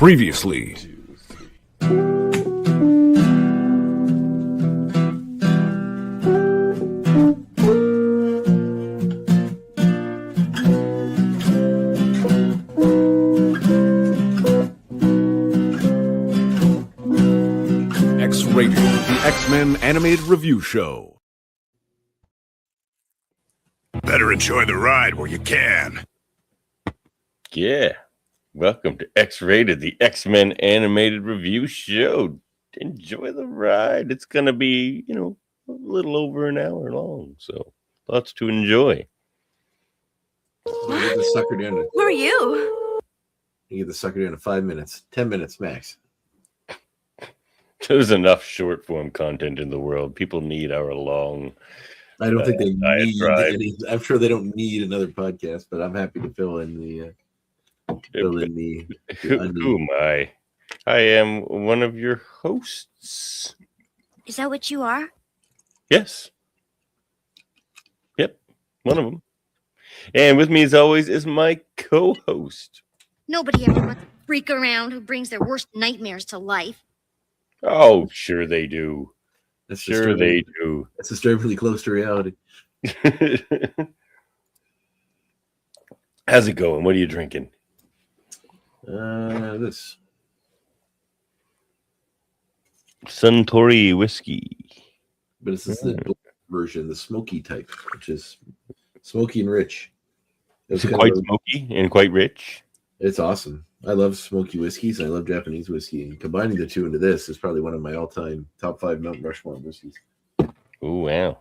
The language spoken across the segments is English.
Previously. X-Rated, the X-Men animated review show. Better enjoy the ride while you can. Yeah. Welcome to X-Rated, the X-Men animated review show. Enjoy the ride. It's going to be, a little over an hour long, so lots to enjoy. You get the sucker down to, Who are you? you get the sucker down to 5 minutes, 10 minutes max. There's enough short form content in the world. People need hour-long. I don't think they need drive. any. I'm sure they don't need another podcast, but I'm happy to fill in the. Who am I? I am one of your hosts. Is that what you are? Yes. Yep, one of them. And with me, as always, is my co-host. Nobody ever wants a freak around who brings their worst nightmares to life. Oh, sure they do. That's Sure they do. That's disturbingly close to reality. How's it going? What are you drinking? This Suntory whiskey. But this is the black version, the smoky type, which is smoky and rich. It's quite smoky and quite rich. It's awesome. I love smoky whiskeys. And I love Japanese whiskey, and combining the two into this is probably one of my all-time top 5 Mount Rushmore whiskeys. Oh wow!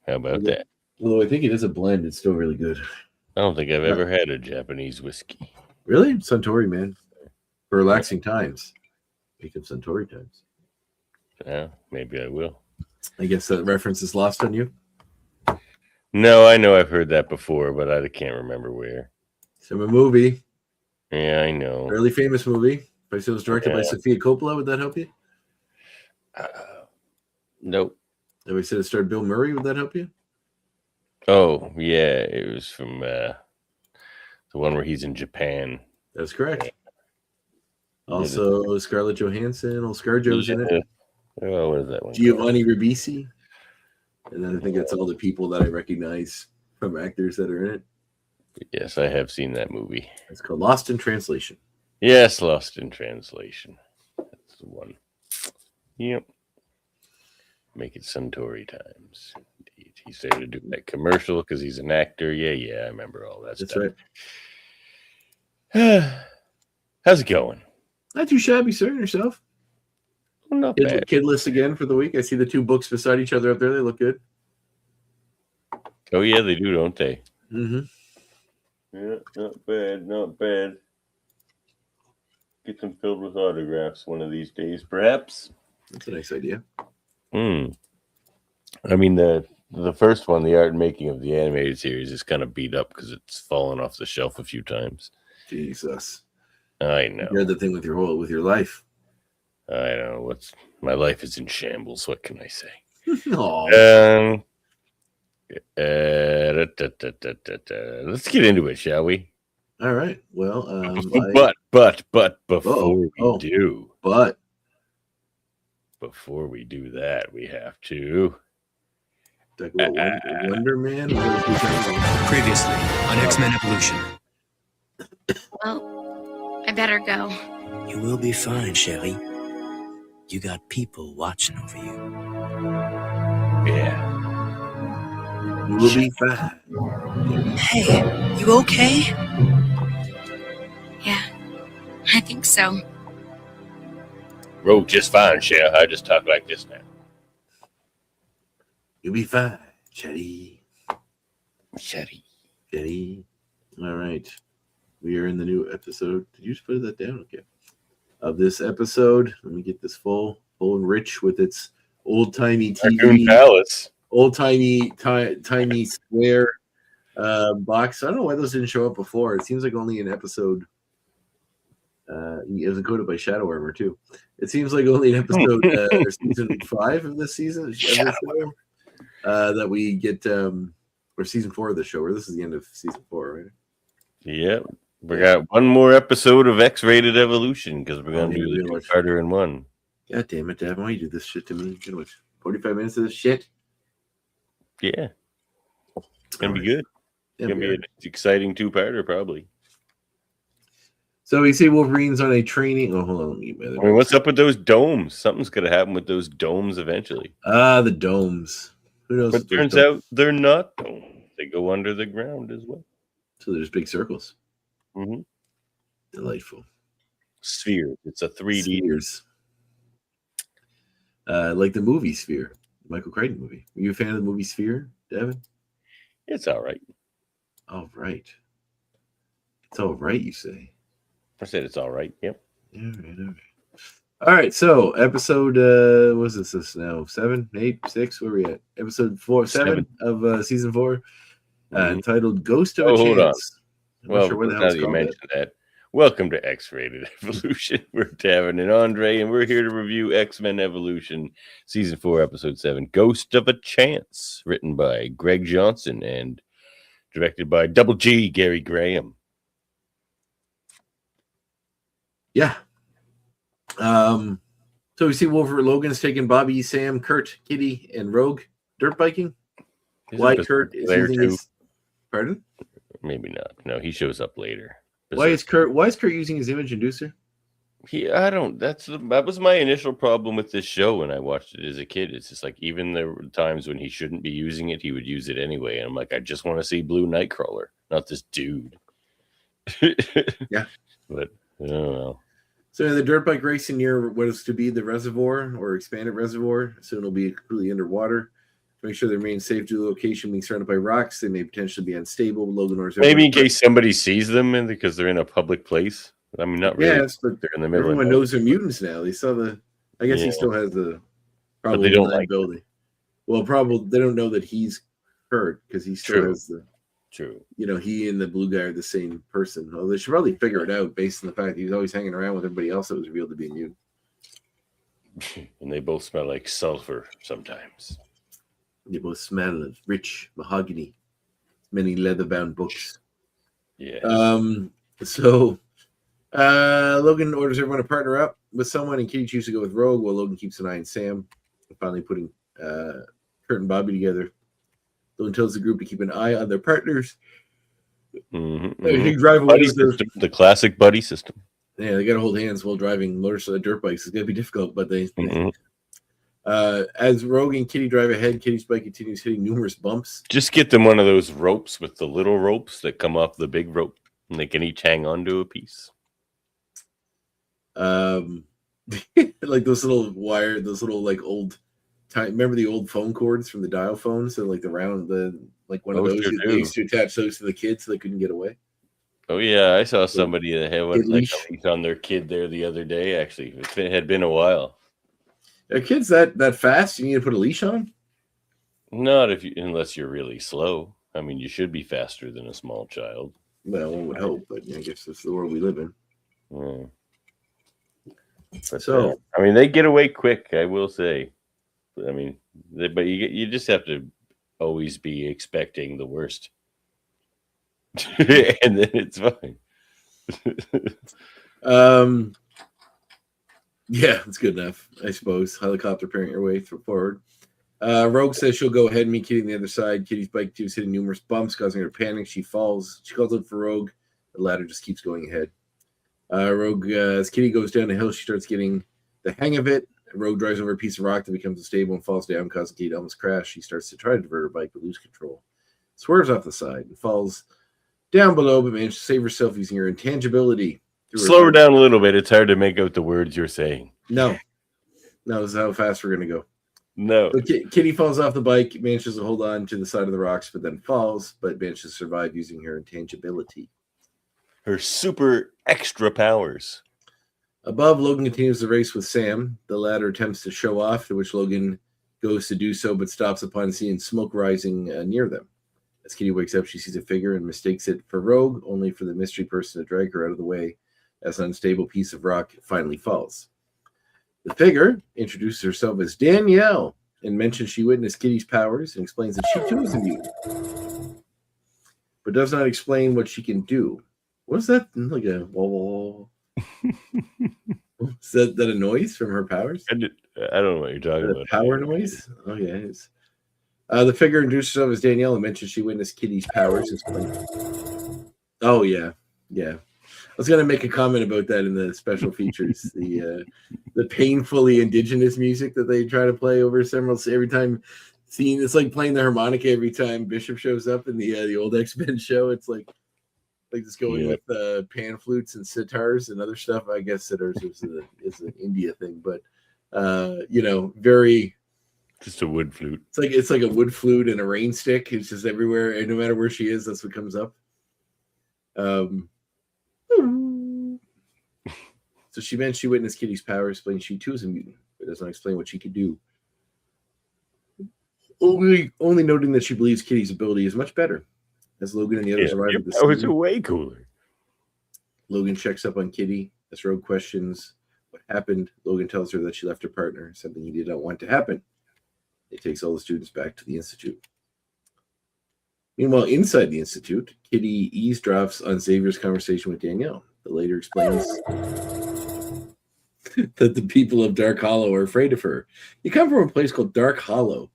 How about that? Although I think it is a blend, it's still really good. I don't think I've ever had a Japanese whiskey. Really? Suntory, man. For relaxing times. Make them Suntory times. Yeah, maybe I will. I guess that reference is lost on you? No, I know I've heard that before, but I can't remember where. It's from a movie. Yeah, I know. Fairly famous movie. If I said it was directed by Sofia Coppola, would that help you? Nope. If I said it starred Bill Murray, would that help you? Oh, yeah. It was from the one where he's in Japan. That's correct. Also, Scarlett Johansson, old ScarJo's in it. Oh, what is that one? Giovanni Ribisi. And then I think that's all the people that I recognize from actors that are in it. Yes, I have seen that movie. It's called Lost in Translation. Yes, Lost in Translation. That's the one. Yep. Make it Suntory times. Indeed. He started to do that commercial because he's an actor. Yeah, I remember all that That's stuff. right. How's it going? Not too shabby, sir. Yourself? Well, not bad. Kid list again for the week. I see the 2 books beside each other up there. They look good. Oh, yeah, they do, don't they? Mm-hmm. Yeah, not bad, not bad. Get them filled with autographs one of these days, perhaps. That's a nice idea. I mean, the first one, the art and making of the animated series, is kind of beat up because it's fallen off the shelf a few times. Jesus. I know. You're the thing with your life. I know. My life is in shambles. What can I say? Let's get into it, shall we? All right. Well, but before we do that, we have to talk about Wonder Man. Previously on X-Men Evolution. Well, I better go. You will be fine, Sherry. You got people watching over you. Yeah. You will be fine. Hey, you okay? Yeah, I think so. Rogue just fine, Cher. I just talk like this now. You'll be fine, Chetty. Chetty. All right. We are in the new episode. Did you just put that down? Okay. Of this episode. Let me get this full and rich with its old-timey TV. Raccoon Palace. Old-timey square box. I don't know why those didn't show up before. It seems like only an episode. It was encoded by Shadow Armor, too. It seems like only an episode or season 5 of this season that we get, or season 4 of the show, or this is the end of season 4, right? Yep. We got one more episode of X-Rated Evolution because we're going to do the realize. two-parter in one. God damn it, Dad. Why you do this shit to me? You know, 45 minutes of this shit? Yeah. It's going to be good. Yeah, It's going to be an exciting two-parter, probably. So we see Wolverine's on a training. Oh, hold on. Let me get my other What's up with those domes? Something's going to happen with those domes eventually. the domes. Who knows? But turns out they're not domes. They go under the ground as well. So there's big circles. Mm-hmm. Delightful. Sphere. It's a 3D. Spheres. Like the movie Sphere. Michael Crichton movie. Are you a fan of the movie Sphere, Devin? It's all right. All right. It's all right, you say. I said it's all right. Yep. All right. All right. So episode, what is this now? 7, 8, 6? Where are we at? Episode 7 of season 4, entitled "Ghost of a Chance." Hold on. I'm not sure where the hell now it's that you called mentioned that, welcome to X-Rated Evolution. We're Tavin and Andre, and we're here to review X-Men Evolution, Season 4, Episode 7, "Ghost of a Chance," written by Greg Johnson and directed by Double G, Gary Graham. Yeah. So we see Logan's taking Bobby, Sam, Kurt, Kitty, and Rogue dirt biking. Why Kurt is using his... Pardon? Maybe not. No, he shows up later. Why is Kurt using his image inducer? That was my initial problem with this show when I watched it as a kid. It's just like, even the times when he shouldn't be using it, he would use it anyway. And I'm like, I just want to see Blue Nightcrawler, not this dude. Yeah. But I don't know. So the dirt bike racing near what is to be the reservoir or expanded reservoir. Soon it'll be completely underwater. To make sure they remain safe to the location being surrounded by rocks, they may potentially be unstable. Logan orders maybe in case somebody sees them and because they're in a public place. I mean, not really. Yes, but they're in the middle. Everyone knows they're mutants now. They saw the. I guess he still has the. But they don't like building. Well, probably they don't know that he's hurt because he still has the. True. You know, he and the blue guy are the same person. Well, they should probably figure it out based on the fact that he was always hanging around with everybody else that was revealed to be a mutant. And they both smell like sulfur sometimes. They both smell of rich mahogany, many leather-bound books. Yeah. So Logan orders everyone to partner up with someone, and Kitty chooses to go with Rogue, while Logan keeps an eye on Sam. Finally putting Kurt and Bobby together. Logan tells the group to keep an eye on their partners. They drive away with the classic buddy system. Yeah, they got to hold hands while driving dirt bikes. It's going to be difficult, but they. As Rogue and Kitty drive ahead, Kitty's bike continues hitting numerous bumps. Just get them one of those ropes with the little ropes that come off the big rope, and they can each hang onto a piece. Like those little wire, those little like old. Remember the old phone cords from the dial phones? So like one of those. They used to attach those to the kids so they couldn't get away. Oh yeah, I saw somebody that had like a leash on their kid there the other day. Actually, it had been a while. Are kids that fast? You need to put a leash on? Not unless you're really slow. I mean, you should be faster than a small child. Well, one would hope, but I guess that's the world we live in. Yeah. But, so, I mean, they get away quick. I will say. I mean, but you just have to always be expecting the worst, and then it's fine. Yeah, it's good enough, I suppose. Helicopter parent your way forward. Rogue says she'll go ahead and meet Kitty on the other side. Kitty's bike too is hitting numerous bumps, causing her to panic. She falls. She calls out for Rogue. The ladder just keeps going ahead. Rogue, as Kitty goes down the hill, she starts getting the hang of it. Rogue drives over a piece of rock that becomes unstable and falls down, causing Kitty to almost crash. She starts to try to divert her bike, but lose control. Swerves off the side and falls down below, but manages to save herself using her intangibility. Slow her down a little bit. It's hard to make out the words you're saying. No, this is how fast we're going to go. No. So Kitty falls off the bike, manages to hold on to the side of the rocks, but then falls, but manages to survive using her intangibility. Her super extra powers. Above, Logan continues the race with Sam. The latter attempts to show off, to which Logan goes to do so, but stops upon seeing smoke rising near them. As Kitty wakes up, she sees a figure and mistakes it for Rogue, only for the mystery person to drag her out of the way as an unstable piece of rock finally falls. The figure introduces herself as Danielle and mentions she witnessed Kitty's powers and explains that she too is a mutant, but does not explain what she can do. What's that? Like a wall. Is that a noise from her powers? I don't know what you're talking about. Power noise? Oh, yeah. It's, the figure introduced herself as Danielle and mentioned she witnessed Kitty's powers. Oh, yeah. Yeah. I was going to make a comment about that in the special features. The painfully indigenous music that they try to play over every time scene. It's like playing the harmonica every time Bishop shows up in the old X-Men show. It's like just going with pan flutes and sitars and other stuff. I guess sitars is an India thing, but very just a wood flute. It's like a wood flute and a rain stick. It's just everywhere, and no matter where she is, that's what comes up. So she mentioned she witnessed Kitty's power, explaining she too is a mutant, but does not explain what she could do. Only noting that she believes Kitty's ability is much better. As Logan and the others arrive at the scene, was way cooler. Logan checks up on Kitty. As Rogue questions what happened, Logan tells her that she left her partner, something he did not want to happen. He takes all the students back to the Institute. Meanwhile, inside the Institute, Kitty eavesdrops on Xavier's conversation with Danielle. The later explains that the people of Dark Hollow are afraid of her. You come from a place called Dark Hollow.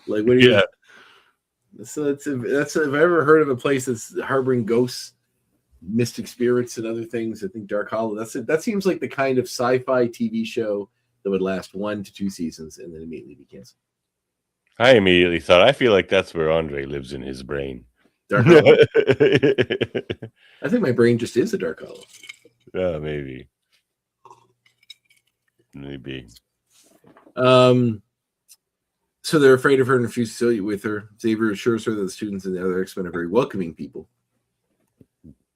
Like, what do you? Yeah. So that's if I ever heard of a place that's harboring ghosts, mystic spirits, and other things. I think Dark Hollow. That's it. That seems like the kind of sci-fi TV show that would last 1 to 2 seasons and then immediately be canceled. I immediately thought, I feel like that's where Andre lives in his brain. Dark Hollow. I think my brain just is a Dark Hollow. Yeah, maybe. Maybe. So they're afraid of her and refuse to associate with her. Xavier assures her that the students and the other X-Men are very welcoming people.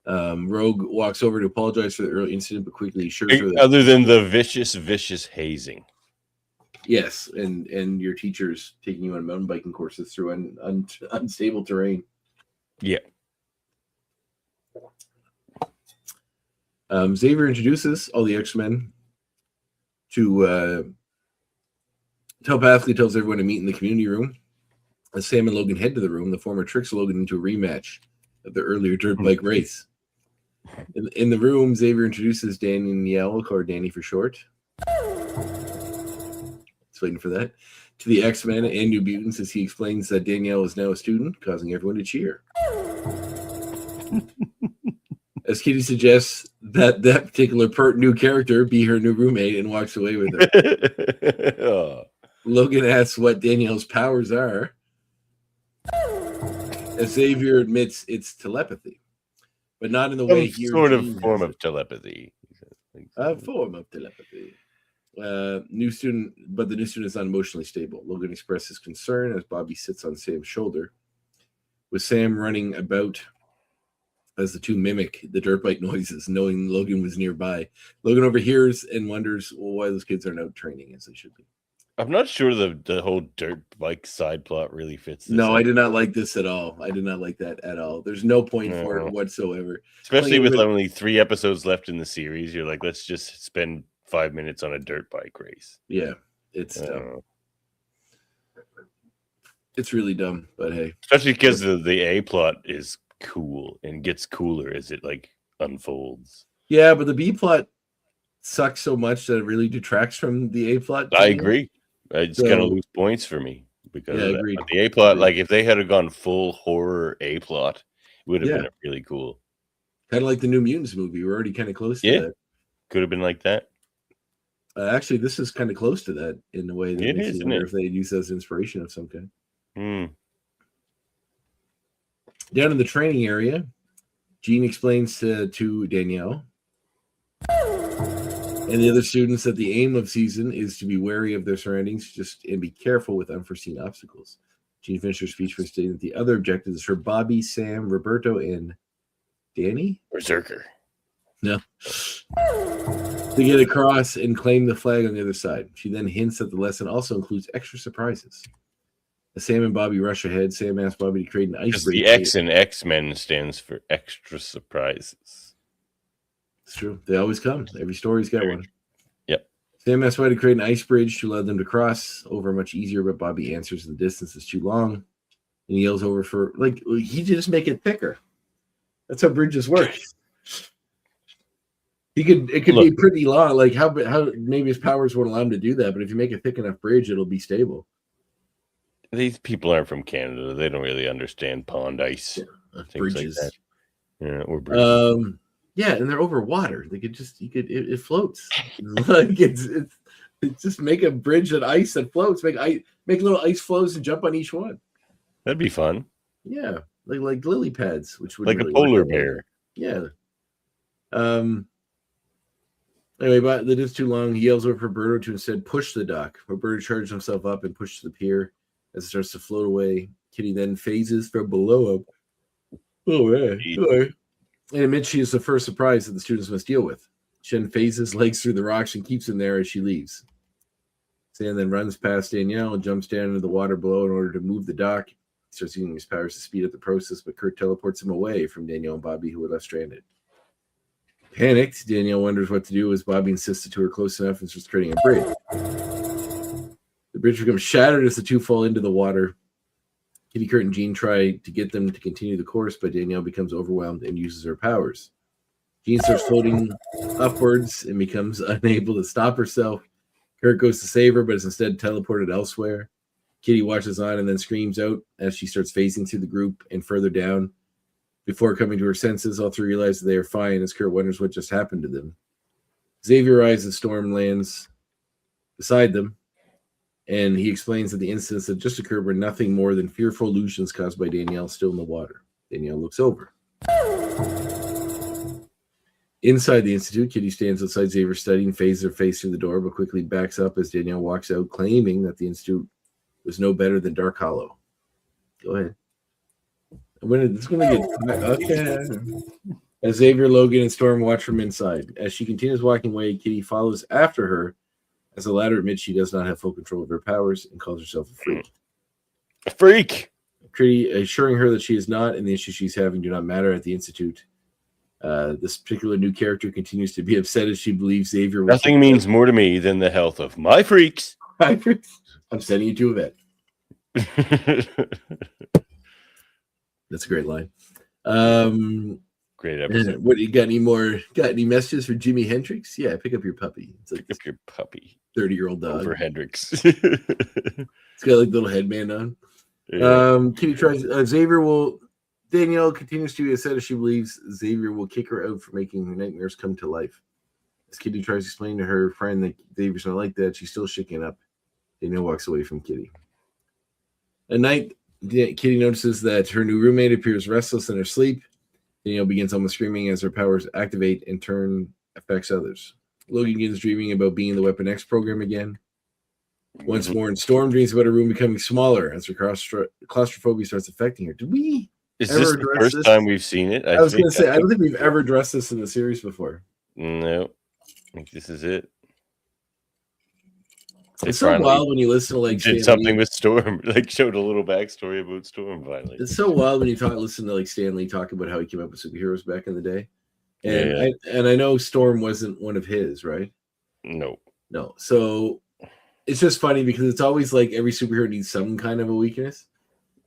Rogue walks over to apologize for the early incident, but quickly assures her that other than the vicious hazing. Yes, and your teachers taking you on mountain biking courses through unstable terrain. Yeah. Xavier introduces all the X-Men to telepathically tells everyone to meet in the community room. As Sam and Logan head to the room, the former tricks Logan into a rematch of the earlier dirt bike race. In the room, Xavier introduces Danielle, we'll call her Danny for short. Just waiting for that. To the X-Men and New Mutants as he explains that Danielle is now a student, causing everyone to cheer. As Kitty suggests that particular new character be her new roommate and walks away with her. Oh. Logan asks what Danielle's powers are. As Xavier admits it's telepathy, but not in the way he sort of form of telepathy. A form of telepathy. New student, but the new student is not emotionally stable. Logan expresses concern as Bobby sits on Sam's shoulder, with Sam running about as the two mimic the dirt bike noises, knowing Logan was nearby. Logan overhears and wonders why those kids aren't out training as they should be. I'm not sure the whole dirt bike side plot really fits this. No, I did not like this at all. I did not like that at all. There's no point for it whatsoever. Especially with only 3 episodes left in the series. You're like, let's just spend 5 minutes on a dirt bike race. Yeah, it's dumb. It's really dumb, but hey. Especially because the A plot is cool and gets cooler as it like unfolds. Yeah, but the B plot sucks so much that it really detracts from the A plot. I agree. It's gonna lose points for me because of agreed. That. The A plot, like if they had gone full horror A plot, it would have been really cool. Kind of like the New Mutants movie. We're already kind of close to that. Could have been like that. Actually, this is kind of close to that in a way that it makes is, you wonder if they'd use that as inspiration of some kind. Down in the training area, Jean explains to Danielle and the other students that the aim of season is to be wary of their surroundings and be careful with unforeseen obstacles. Jean finished her speech by stating that the other objectives is for Bobby, Sam, Roberto, and Danny? Berserker. No. To get across and claim the flag on the other side. She then hints that the lesson also includes extra surprises. As Sam and Bobby rush ahead, Sam asks Bobby to create an ice bridge. The X in X-Men stands for extra surprises. It's true. They always come. Every story's got one. Yep. Sam asks Bobby to create an ice bridge to allow them to cross over much easier, but Bobby answers the distance is too long. And he yells over for, he just make it thicker. That's how bridges work. It could Look. be pretty long. Like how maybe his powers won't allow him to do that, but if you make a thick enough bridge, it'll be stable. These people aren't from Canada. They don't really understand pond ice. Things Bridges. like that. Yeah, or bridges. Yeah, and they're over water. They could just it floats. Like it's just make a bridge of ice that floats. Make little ice flows and jump on each one. That'd be fun. Yeah, like lily pads, which would Like really a polar work. bear. Yeah. Anyway, but that is too long. He yells over for Roberto to instead push the dock. Roberto charges himself up and pushes the pier as it starts to float away. Kitty then phases from below him. Oh, man. Sorry. And admits she is the first surprise that the students must deal with. Shen phases legs through the rocks and keeps him there as she leaves. Stan then runs past Danielle and jumps down into the water below in order to move the dock. He starts using his powers to speed up the process, but Kurt teleports him away from Danielle and Bobby, who were left stranded. Panicked, Danielle wonders what to do as Bobby insisted to her close enough and starts creating a bridge. The bridge becomes shattered as the two fall into the water. Kitty, Kurt, and Jean try to get them to continue the course, but Danielle becomes overwhelmed and uses her powers. Jean starts floating upwards and becomes unable to stop herself. Kurt goes to save her, but is instead teleported elsewhere. Kitty watches on and then screams out as she starts phasing through the group and further down. Before coming to her senses, all three realize that they are fine as Kurt wonders what just happened to them. Xavier arrives as Storm lands beside them, and he explains that the incidents that just occurred were nothing more than fearful illusions caused by Danielle still in the water. Danielle looks over. Inside the Institute, Kitty stands outside Xavier's study and phases her face through the door, but quickly backs up as Danielle walks out, claiming that the Institute was no better than Dark Hollow. Go ahead. It's going to get... Okay. As Xavier, Logan, and Storm watch from inside. As she continues walking away, Kitty follows after her, as the latter admits she does not have full control of her powers and calls herself a freak. A freak! Kitty assuring her that she is not, and the issues she's having do not matter at the Institute. This particular new character continues to be upset as she believes Xavier... Nothing means more to me than the health of my freaks. I'm sending you to a vet. That's a great line. Great episode. What, you got any messages for Jimi Hendrix? Yeah, pick up your puppy. It's like Pick up your puppy. 30-year-old dog. Over Hendrix. It's got like a little headband on. Yeah. Kitty tries. Danielle continues to be upset as she believes Xavier will kick her out for making her nightmares come to life. As Kitty tries to explain to her friend that Xavier's not like that, she's still shaking up. Danielle walks away from Kitty. At night, Kitty notices that her new roommate appears restless in her sleep. Danielle begins almost screaming as her powers activate and turn affects others. Logan begins dreaming about being in the Weapon X program again. Once more, and Storm dreams about her room becoming smaller as her claustrophobia starts affecting her. Did we Is ever this the address first this? time we've seen it? I was going to say, I don't think we've ever addressed this in the series before. No. I think this is it. It's so wild when you listen to like did something with Storm, like showed a little backstory about Storm finally. It's so wild when you listen to like Stan Lee talk about how he came up with superheroes back in the day. And I know Storm wasn't one of his, right? No. So it's just funny because it's always like every superhero needs some kind of a weakness.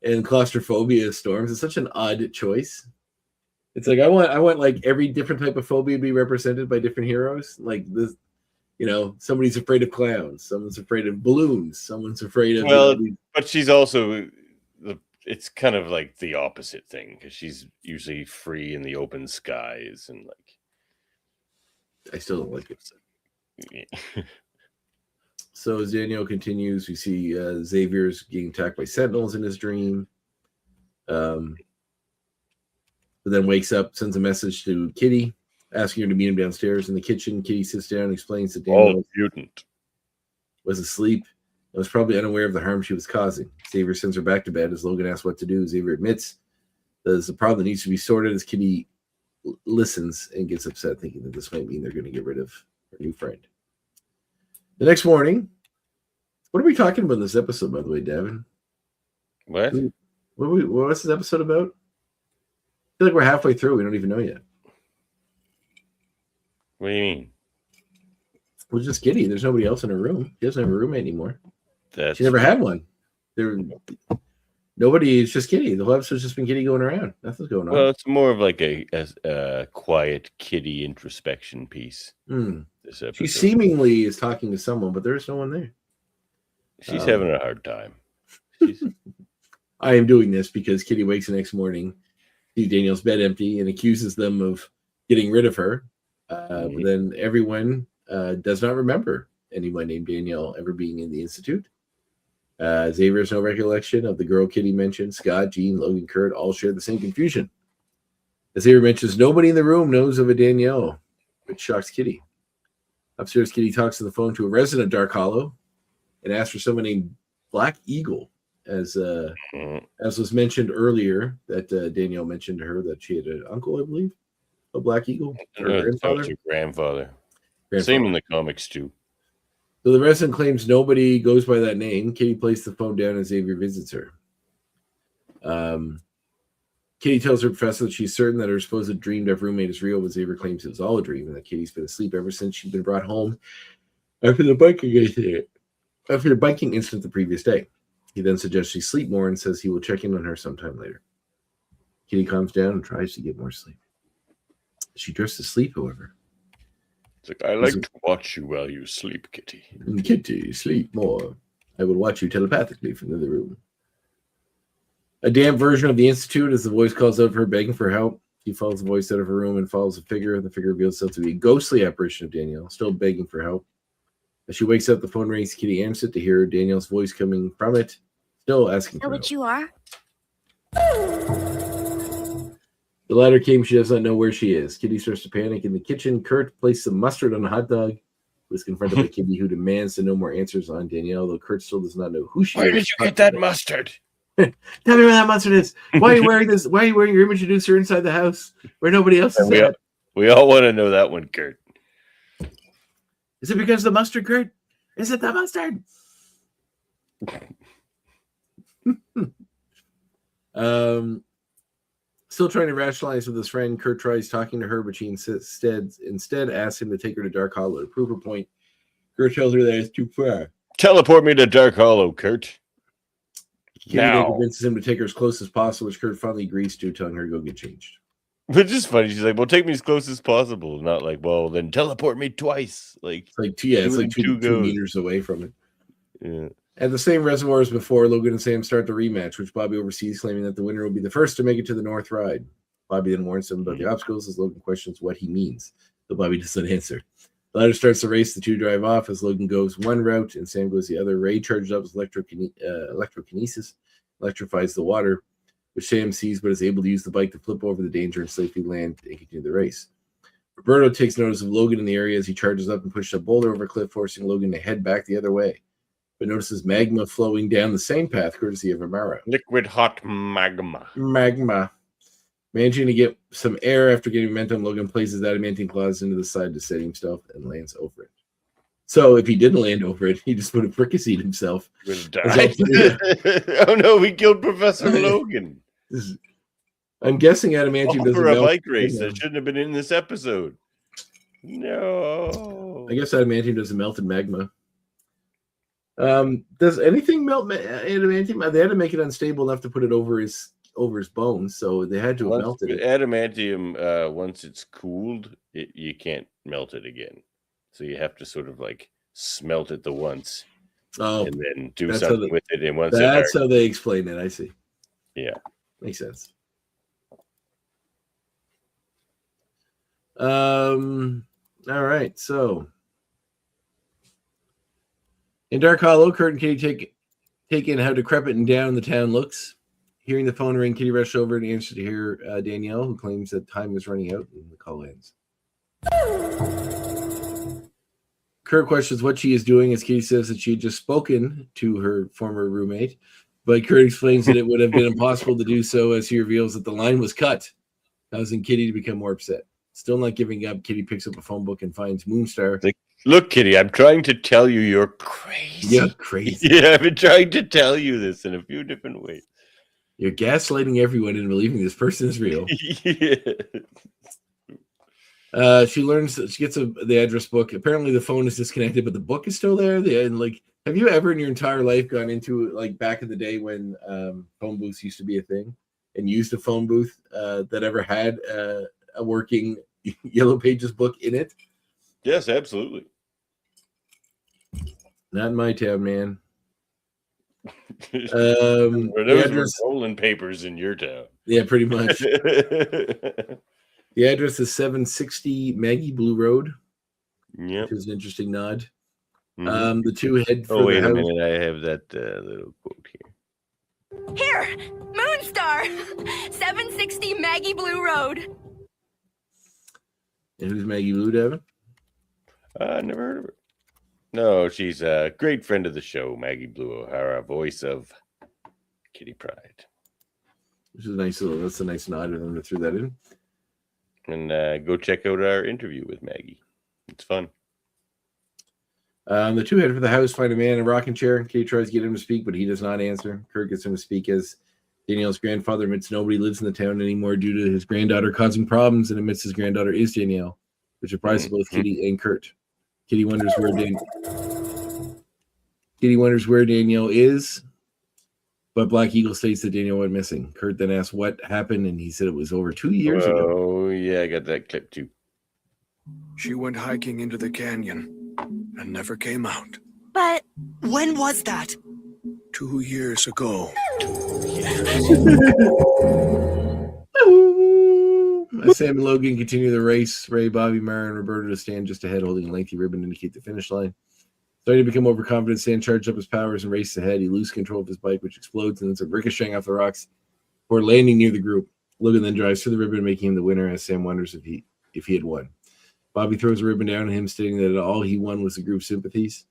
And claustrophobia Storms is such an odd choice. It's like I want like every different type of phobia to be represented by different heroes. Like this, somebody's afraid of clowns, someone's afraid of balloons, someone's afraid of but she's also it's kind of like the opposite thing because she's usually free in the open skies and like I still don't like it. Yeah. So as Danielle continues, we see Xavier's getting attacked by sentinels in his dream. But then wakes up, sends a message to Kitty, asking her to meet him downstairs in the kitchen. Kitty sits down and explains that Danielle was asleep and was probably unaware of the harm she was causing. Xavier sends her back to bed as Logan asks what to do. Xavier admits that there's a problem that needs to be sorted as Kitty listens and gets upset, thinking that this might mean they're going to get rid of her new friend. The next morning, what are we talking about in this episode, by the way, Devin? What? What's this episode about? I feel like we're halfway through. We don't even know yet. What do you mean? Well, just Kitty. There's nobody else in her room. She doesn't have a roommate anymore. She never had one. Nobody. It's just Kitty. The whole episode's just been Kitty going around. Nothing's going on. Well, it's more of like a quiet Kitty introspection piece. This episode. She seemingly is talking to someone, but there's no one there. She's having a hard time. I am doing this because Kitty wakes the next morning, sees Danielle's bed empty, and accuses them of getting rid of her. But then everyone does not remember anyone named Danielle ever being in the Institute. Xavier has no recollection of the girl Kitty mentioned. Scott, Jean, Logan, Kurt all share the same confusion. As Xavier mentions, nobody in the room knows of a Danielle, which shocks Kitty. Upstairs, Kitty talks on the phone to a resident of Dark Hollow and asks for someone named Black Eagle, as was mentioned earlier, that Danielle mentioned to her that she had an uncle, I believe, a Black Eagle. Her grandfather. Same in the comics, too. So the resident claims nobody goes by that name. Kitty places the phone down and Xavier visits her. Kitty tells her professor that she's certain that her supposed dreamed of roommate is real, but Xavier claims it was all a dream and that Kitty's been asleep ever since she'd been brought home after the biking incident the previous day. He then suggests she sleep more and says he will check in on her sometime later. Kitty calms down and tries to get more sleep. She drifts to sleep, however. It's like, I like to watch you while you sleep, Kitty. Kitty, sleep more. I will watch you telepathically from the other room. A damp version of the Institute as the voice calls out for her, begging for help. She follows the voice out of her room and follows the figure. The figure reveals itself to be a ghostly apparition of Danielle, still begging for help. As she wakes up, the phone rings. Kitty answers it to hear Danielle's voice coming from it, still asking for help. What you are? The latter came. She does not know where she is. Kitty starts to panic. In the kitchen, Kurt places some mustard on a hot dog. Who is confronted by Kitty, who demands to know more answers on Danielle, though Kurt still does not know who she is. Where did you get that mustard? Tell me where that mustard is. Why are you wearing this? Why are you wearing your image reducer inside the house where nobody else is at? We all want to know that one, Kurt. Is it because of the mustard, Kurt? Is it the mustard? Still trying to rationalize with his friend, Kurt tries talking to her, but she instead asks him to take her to Dark Hollow to prove her point. Kurt tells her that it's too far. Teleport me to Dark Hollow, Kurt. Kitty then convinces him to take her as close as possible, which Kurt finally agrees to, telling her to go get changed. Which is funny. She's like, well, take me as close as possible. Not like, well, then teleport me twice. It's like two meters away from it. Yeah. At the same reservoir as before, Logan and Sam start the rematch, which Bobby oversees, claiming that the winner will be the first to make it to the North Ride. Bobby then warns them about the obstacles as Logan questions what he means, but Bobby doesn't answer. The latter starts the race. The two drive off as Logan goes one route and Sam goes the other. Ray charges up his electrokinesis, electrifies the water, which Sam sees but is able to use the bike to flip over the danger and safely land and continue the race. Roberto takes notice of Logan in the area as he charges up and pushes a boulder over a cliff, forcing Logan to head back the other way, but notices magma flowing down the same path courtesy of Amara. Liquid hot magma. Managing to get some air after getting momentum, Logan places adamantine claws into the side to steady himself and lands over it. So if he didn't land over it, he just would have fricasseed himself. Would have died. Oh no, we killed Professor Logan. I'm guessing adamantium doesn't for a melt. bike race that shouldn't have been in this episode. No. I guess adamantium doesn't melt in magma. Does anything melt adamantium? They had to make it unstable enough to put it over his bones, so they had to have melted it. Adamantium, once it's cooled, you can't melt it again. So you have to sort of like smelt it the once, and then do something with it. And once that's how they explain it. I see. Yeah, makes sense. All right. So in Dark Hollow, Kurt and Kitty take in how decrepit and down the town looks. Hearing the phone ring, Kitty rushed over and answered to hear Danielle, who claims that time is running out and the call ends. Kurt questions what she is doing as Kitty says that she had just spoken to her former roommate, but Kurt explains that it would have been impossible to do so as he reveals that the line was cut, causing Kitty to become more upset. Still not giving up, Kitty picks up a phone book and finds Moonstar. Look, Kitty, I'm trying to tell you you're crazy. You're crazy. Yeah, I've been trying to tell you this in a few different ways. You're gaslighting everyone and believing this person is real. Yeah. She learns that she gets the address book. Apparently, the phone is disconnected, but the book is still there. Have you ever in your entire life gone into like back in the day when phone booths used to be a thing and used a phone booth that ever had a working Yellow Pages book in it? Yes, absolutely. Not in my town, man. Those The address, were rolling papers in your town. yeah, pretty much. The address is 760 Maggie Blue Road, Yep. which is an interesting nod. Mhm. The two head for Oh, wait the a house. minute. I have that little quote here. Here, Moonstar, 760 Maggie Blue Road. And who's Maggie Blue, Devin? Never heard of her. No, she's a great friend of the show, Maggie Blue O'Hara, voice of Kitty Pryde. Which is a nice little. That's a nice nod of them to throw that in. And go check out our interview with Maggie. It's fun. The two head for the house, find a man in a rocking chair. Kate tries to get him to speak, but he does not answer. Kurt gets him to speak as Danielle's grandfather admits nobody lives in the town anymore due to his granddaughter causing problems and admits his granddaughter is Danielle, which surprises both Kitty and Kurt. Kitty wonders where Danielle is, but Black Eagle states that Danielle went missing. Kurt then asks what happened, and he said it was over 2 years ago. Oh, yeah, I got that clip too. She went hiking into the canyon and never came out. But When was that? 2 years ago. As Sam and Logan continue the race, Ray, Bobby, Mara, and Roberto to stand just ahead, holding a lengthy ribbon to indicate the finish line. Starting to become overconfident, Stan charges up his powers and races ahead. He loses control of his bike, which explodes and ends up ricocheting off the rocks before landing near the group. Logan then drives through the ribbon, making him the winner, as Sam wonders if he had won. Bobby throws a ribbon down at him, stating that all he won was the group's sympathies.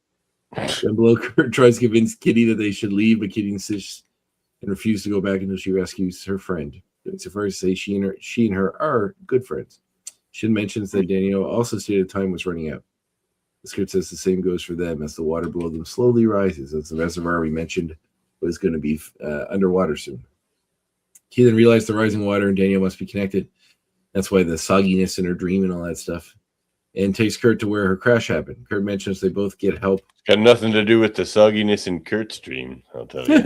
Then below, Kurt tries to convince Kitty that they should leave, but Kitty insists and refuses to go back until she rescues her friend. It's so far as to say she and her are good friends. She mentions that Danielle also stated time was running out. The script says the same goes for them as the water below them slowly rises, as the reservoir we mentioned was going to be underwater soon. He then realized the rising water and Danielle must be connected. That's why the sogginess in her dream and all that stuff. And takes Kurt to where her crash happened. Kurt mentions they both get help. It's got nothing to do with the sogginess in Kurt's dream, I'll tell you.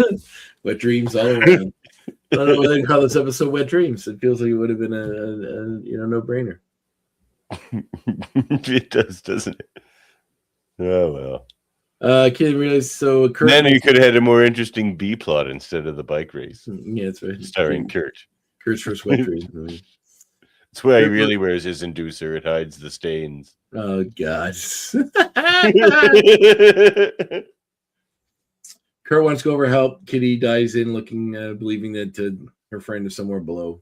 Wet dreams all around. I don't know why they call this episode Wet Dreams. It feels like it would have been a no-brainer. It does, doesn't it? Oh, well. Kid realized so Kurt. Then you could have had a more interesting B plot instead of the bike race. Yeah, that's right. Starring Kurt. Kurt's first Wet Dreams movie. That's why he really wears his inducer. It hides the stains. Oh, God. Kurt wants to go over help. Kitty dives in, believing that her friend is somewhere below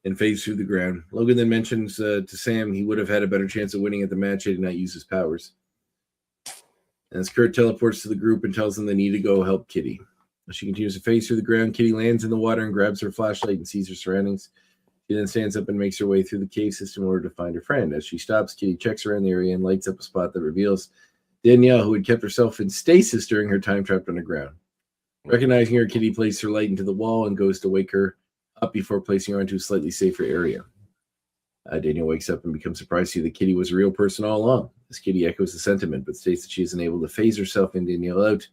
and fades through the ground. Logan then mentions to Sam he would have had a better chance of winning at the match had he not used his powers. As Kurt teleports to the group and tells them they need to go help Kitty. As she continues to phase through the ground, Kitty lands in the water and grabs her flashlight and sees her surroundings. She then stands up and makes her way through the cave system in order to find her friend. As she stops, Kitty checks around the area and lights up a spot that reveals Danielle, who had kept herself in stasis during her time trapped underground. Recognizing her, Kitty places her light into the wall and goes to wake her up before placing her into a slightly safer area. Danielle wakes up and becomes surprised to see that Kitty was a real person all along. As Kitty echoes the sentiment, but states that she isn't able to phase herself and Danielle out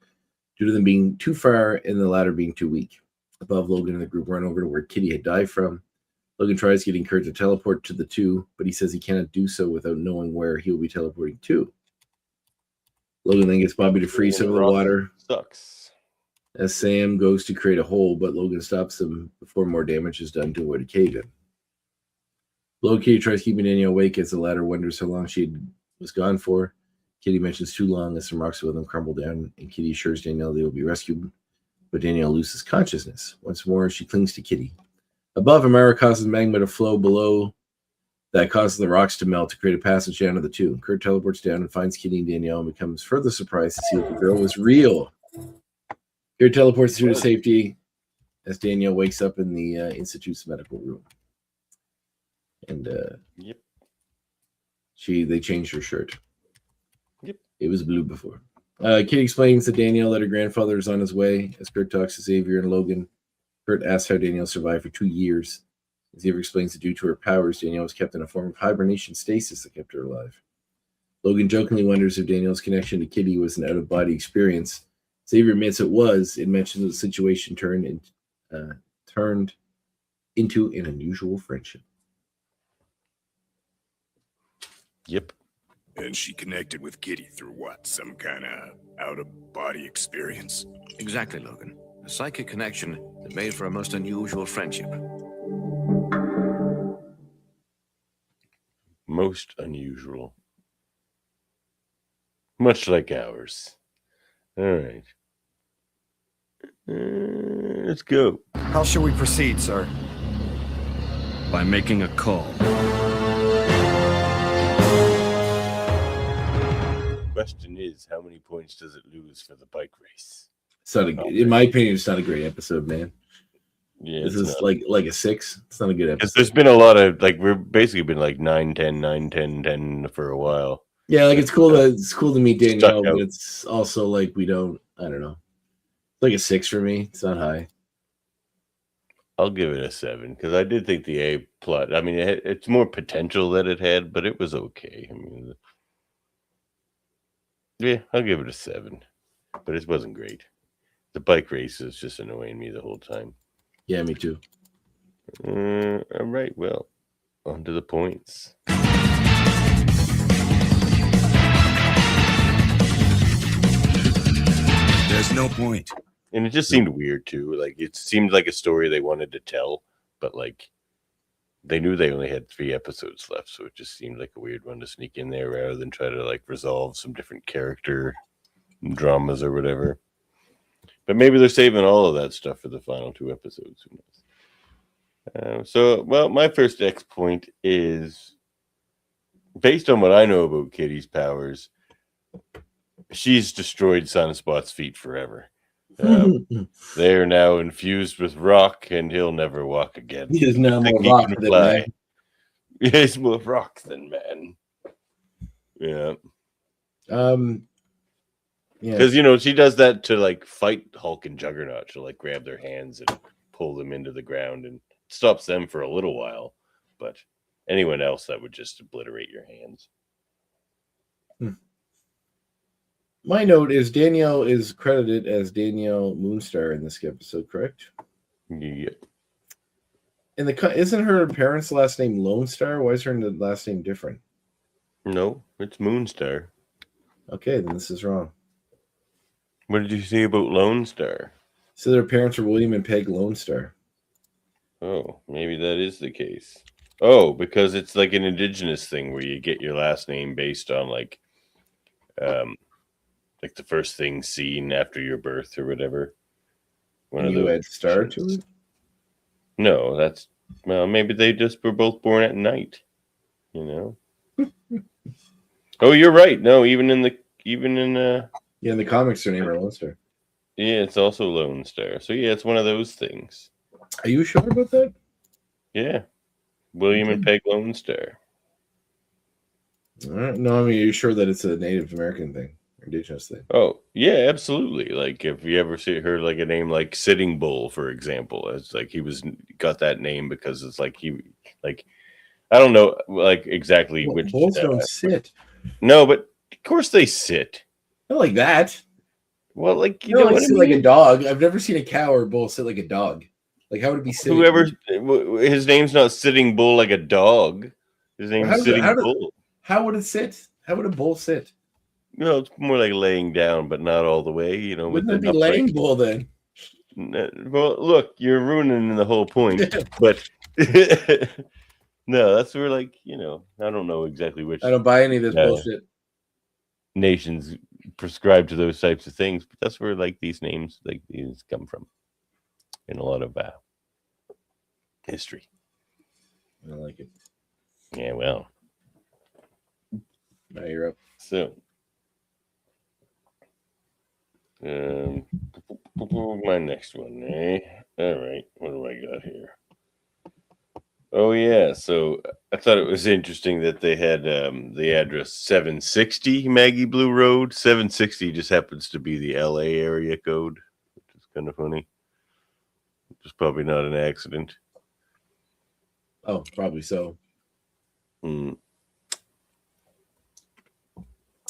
due to them being too far and the latter being too weak. Above, Logan and the group run over to where Kitty had dived from. Logan tries getting Kurt to teleport to the two, but he says he cannot do so without knowing where he will be teleporting to. Logan then gets Bobby to freeze some of the water. Sucks. As Sam goes to create a hole, but Logan stops them before more damage is done to avoid a cave-in. Kitty tries keeping Danielle awake as the latter wonders how long she was gone for. Kitty mentions too long as some rocks above them crumble down, and Kitty assures Danielle they will be rescued, but Danielle loses consciousness. Once more, she clings to Kitty. Above, Amara causes magma to flow below that causes the rocks to melt to create a passage down to the two. Kurt teleports down and finds Kitty and Danielle and becomes further surprised to see that the girl was real. Kurt teleports through to safety as Danielle wakes up in the Institute's medical room. And Yep. They changed her shirt. Yep. It was blue before. Kitty explains to Danielle that her grandfather is on his way as Kurt talks to Xavier and Logan. Kurt asks how Danielle survived for 2 years. Xavier explains that due to her powers, Danielle was kept in a form of hibernation stasis that kept her alive. Logan jokingly wonders if Daniel's connection to Kitty was an out-of-body experience. Xavier admits it was. It mentions the situation turned into an unusual friendship. Yep. And she connected with Kitty through what? Some kind of out-of-body experience? Exactly, Logan. A psychic connection that made for a most unusual friendship. Most unusual. Much like ours. All right. Let's go. How shall we proceed, sir? By making a call. Question is, how many points does it lose for the bike race? It's not in my opinion, it's not a great episode, man. Yeah, this is like a 6. It's not a good episode. Because there's been a lot of we've basically been 9, 10, 9, 10, 10 for a while. Yeah, it's cool to meet Danielle, but it's also I don't know. It's like a 6 for me. It's not high. I'll give it a 7 because I did think the A plot. I mean, it's more potential that it had, but it was okay. I mean, yeah, I'll give it a 7, but it wasn't great. The bike race is just annoying me the whole time. Yeah, me too. All right, well, on to the points. There's no point. And it just seemed weird too. It seemed like a story they wanted to tell, but they knew they only had 3 episodes left, so it just seemed like a weird one to sneak in there rather than try to resolve some different character dramas or whatever. But maybe they're saving all of that stuff for the final 2 episodes. Who knows? My first X point is based on what I know about Kitty's powers. She's destroyed Sunspot's feet forever. They are now infused with rock, and he'll never walk again. He is now more rock than man. He's more rock than man. Yeah. Yeah. Because she does that to fight Hulk and Juggernaut. She'll grab their hands and pull them into the ground, and stops them for a little while. But anyone else, that would just obliterate your hands. My note is Danielle is credited as Danielle Moonstar in this episode, correct? Yeah. Isn't her parents' last name Lone Star? Why is her last name different? No, it's Moonstar. Okay, then this is wrong. What did you say about Lone Star? So their parents were William and Peg Lone Star. Oh, maybe that is the case. Oh, because it's an indigenous thing where you get your last name based on the first thing seen after your birth or whatever. You add star to it? No, maybe they just were both born at night. Oh, you're right. No, even in the in the comics, their name are Lone Star. Yeah, it's also Lone Star. So yeah, it's one of those things. Are you sure about that? Yeah, William and Peg Lone Star. All right. No, I mean, are you sure that it's a Native American thing, indigenous thing? Oh yeah, absolutely. If you ever heard a name like Sitting Bull, for example, it's he got that name because it's I don't know exactly which bulls don't sit. No, but of course they sit. Not like that. Well, you know what I mean? Like a dog. I've never seen a cow or a bull sit like a dog. How would it be sitting? His name's not Sitting Bull like a dog. His name's Sitting Bull. How would it sit? How would a bull sit? It's more like laying down, but not all the way. Wouldn't it be laying bull then? Well, look, you're ruining the whole point. But no, that's where I don't know exactly which. I don't buy any of this bullshit. Nations prescribe to those types of things, but that's where these names these come from in a lot of history. I like it. Yeah, well, now you're up. So my next one, eh? All right, what do I got here? Oh yeah, so I thought it was interesting that they had the address 760 Maggie Blue Road. 760 just happens to be the LA area code, which is kind of funny. It's probably not an accident. Oh, probably so.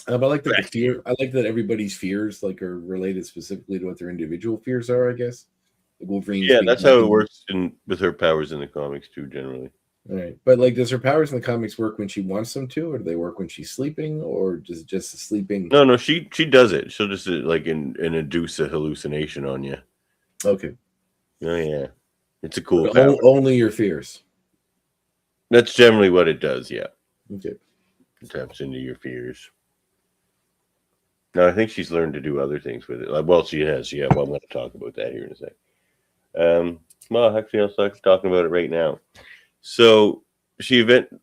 But I like that the fear. I like that everybody's fears like are related specifically to what their individual fears are. I guess like Wolverine's. Yeah, being that's how it lucky. works with her powers in the comics too, generally. All right, but like, does her powers in the comics work when she wants them to, or do they work when she's sleeping, or just sleeping? No, she does it. She'll just like induce a hallucination on you. Okay. Oh yeah, it's a cool But power. only your fears. That's generally what it does. Yeah, Okay. it taps into your fears. No, I think she's learned to do other things with it. Like, well, she has. Yeah, well, I'm going to talk about that here in a sec. Well, actually, I'll start talking about it right now. So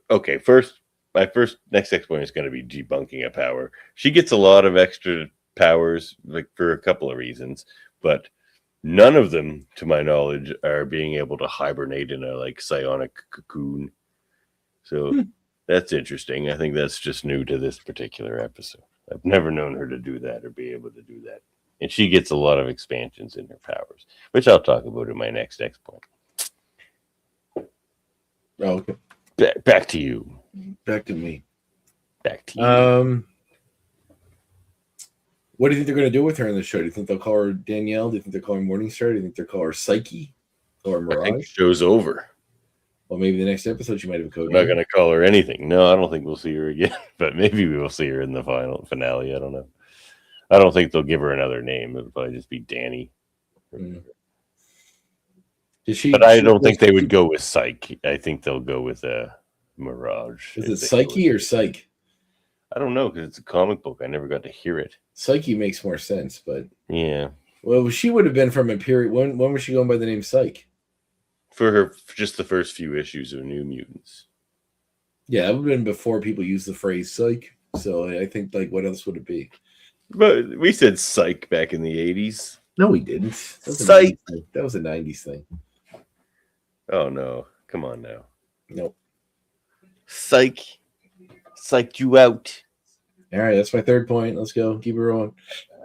okay, my next exploit is going to be debunking a power. She gets a lot of extra powers, like for a couple of reasons, but none of them, to my knowledge, are being able to hibernate in a like psionic cocoon. So that's interesting. I think that's just new to this particular episode. I've never known her to do that or be able to do that. And she gets a lot of expansions in her powers, which I'll talk about in my next exploit. Oh, okay. Back to you. Back to me. Back to you. What do you think they're going to do with her in the show? Do you think they'll call her Danielle? Do you think they'll call her Morningstar? Do you think they'll call her Psyche or Mirage? I think the show's over. Well, maybe the next episode she might have a code. I'm not going to call her anything. No, I don't think we'll see her again. But maybe we will see her in the finale. I don't know. I don't think they'll give her another name. It'll probably just be Danny. But I don't think they would go with Psyche. I think they'll go with Mirage. Is it Psyche or Psych? I don't know because it's a comic book. I never got to hear it. Psyche makes more sense, but yeah. Well, she would have been from a period. When was she going by the name Psych? For just the first few issues of New Mutants. Yeah, it would have been before people used the phrase Psych. So I think, like, what else would it be? But we said Psych back in the 80s. No, we didn't. Psych. That was a 90s thing. Oh, no. Come on now. Nope. Psych. Psyched you out. All right, that's my third point. Let's go. Keep it rolling.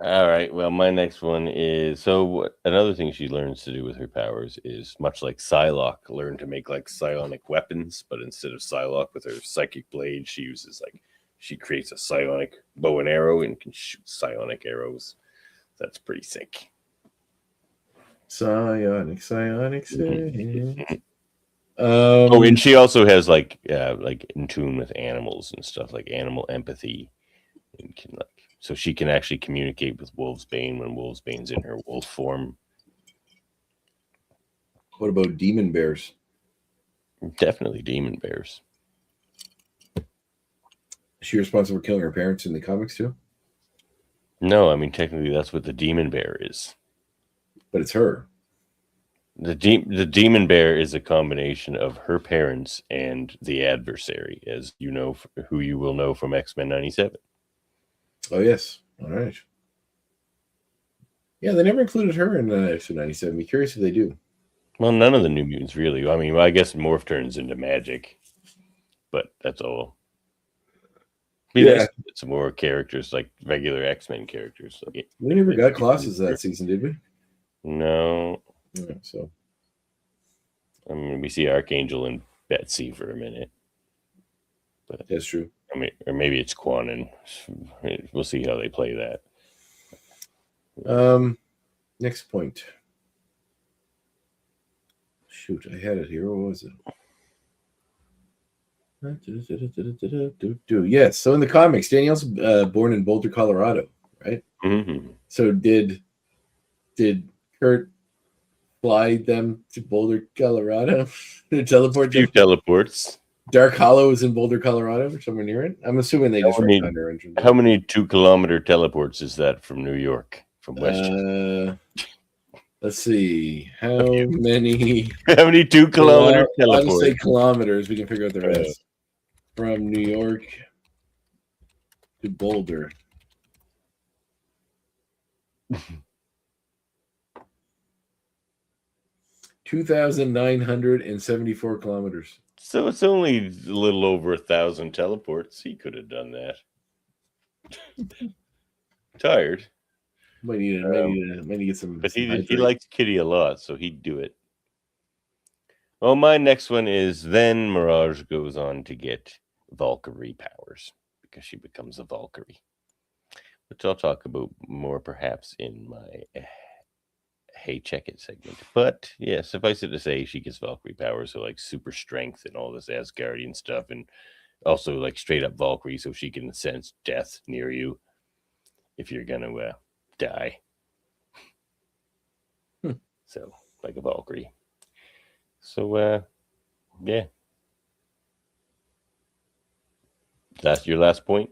All right. Well, my next one is another thing she learns to do with her powers is much like Psylocke, learn to make like psionic weapons, but instead of Psylocke with her psychic blade, she creates a psionic bow and arrow and can shoot psionic arrows. That's pretty sick. Psionic. And she also has like in tune with animals and stuff, like animal empathy, and so she can actually communicate with Wolfsbane when Wolfsbane's in her wolf form. What about demon bears? Definitely demon bears. Is she responsible for killing her parents in the comics too? No, I mean technically that's what the demon bear is. But it's her. The demon bear is a combination of her parents and the adversary, as you know, who you will know from X-Men 97. Oh, yes. All right. Yeah, they never included her in X-Men 97. Be curious if they do. Well, none of the New Mutants really. I mean, I guess Morph turns into magic, but that's all. Yeah, it's more characters like regular X-Men characters. So, we never got Colossus that season, did we? No. Yeah, so, I mean, we see Archangel and Betsy for a minute, but that's true. I mean, or maybe it's Quanon. We'll see how they play that. Next point. Shoot, I had it here. What was it? Yes. So in the comics, Danielle's born in Boulder, Colorado, right? Mm-hmm. So did Kurt fly them to Boulder, Colorado? Teleport? Few teleports. Dark Hollow is in Boulder, Colorado, or somewhere near it. I'm assuming they just went under engine. How many 2-kilometer teleports is that from New York, from Westchester? Let's see. How many 2-kilometer teleports? I'll just say kilometers. We can figure out the rest. From New York to Boulder. (2,974 kilometers). So it's only a little over 1,000 teleports. He could have done that. Tired. Might need to get some. But he likes Kitty a lot, so he'd do it. Well, my next one is then Mirage goes on to get Valkyrie powers because she becomes a Valkyrie. which I'll talk about more perhaps in my Hey Check It segment. But yeah, suffice it to say, she gets Valkyrie powers, so like super strength and all this Asgardian stuff, and also like straight up Valkyrie, so she can sense death near you if you're gonna die. So like a Valkyrie. So yeah. That's your last point?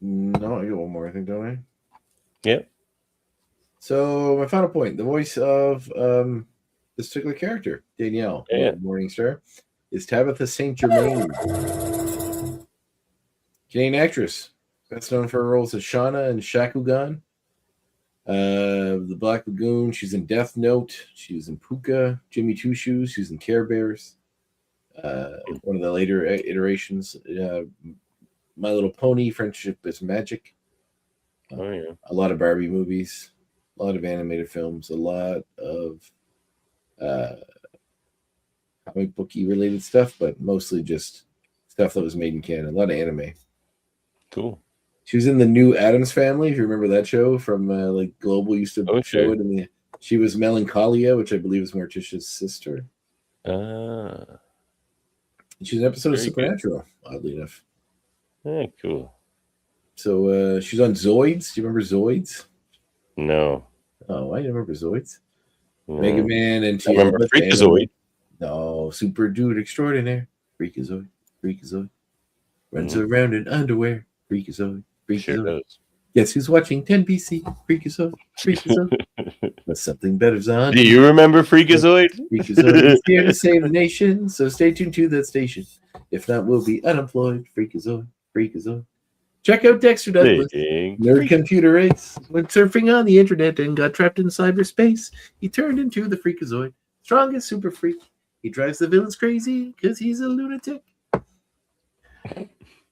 No, I got one more, I think, don't I? Yep. So my final point: the voice of this particular character, Danielle, Morningstar, is Tabitha St. Germain, Canadian actress, best known for her roles as Shauna and Shakugan, The Black Lagoon. She's in Death Note. She was in Puka, Jimmy Two Shoes. She was in Care Bears. One of the later iterations, My Little Pony, Friendship is Magic. A lot of Barbie movies, a lot of animated films, a lot of comic booky related stuff, but mostly just stuff that was made in Canada. A lot of anime. Cool. She was in the New Addams Family, if you remember that show from like Global used to show it. She was Melancholia, which I believe is Morticia's sister. She's an episode of Supernatural, oddly enough. Yeah, cool. So she's on Zoids. Do you remember Zoids? No. Oh, I remember Zoids. No. Mega Man and I remember Freakazoid. No, Super Dude Extraordinaire. Freakazoid. Runs around in underwear. Freakazoid. Sure does. Guess who's watching 10BC? Freakazoid. But something better's on. Do you remember Freakazoid? Freakazoid is here to save the nation, so stay tuned to that station. If not, we'll be unemployed. Freakazoid. Check out Dexter Douglas. Nerd computer race. When surfing on the internet and got trapped in cyberspace, he turned into the Freakazoid. Strongest super freak. He drives the villains crazy because he's a lunatic.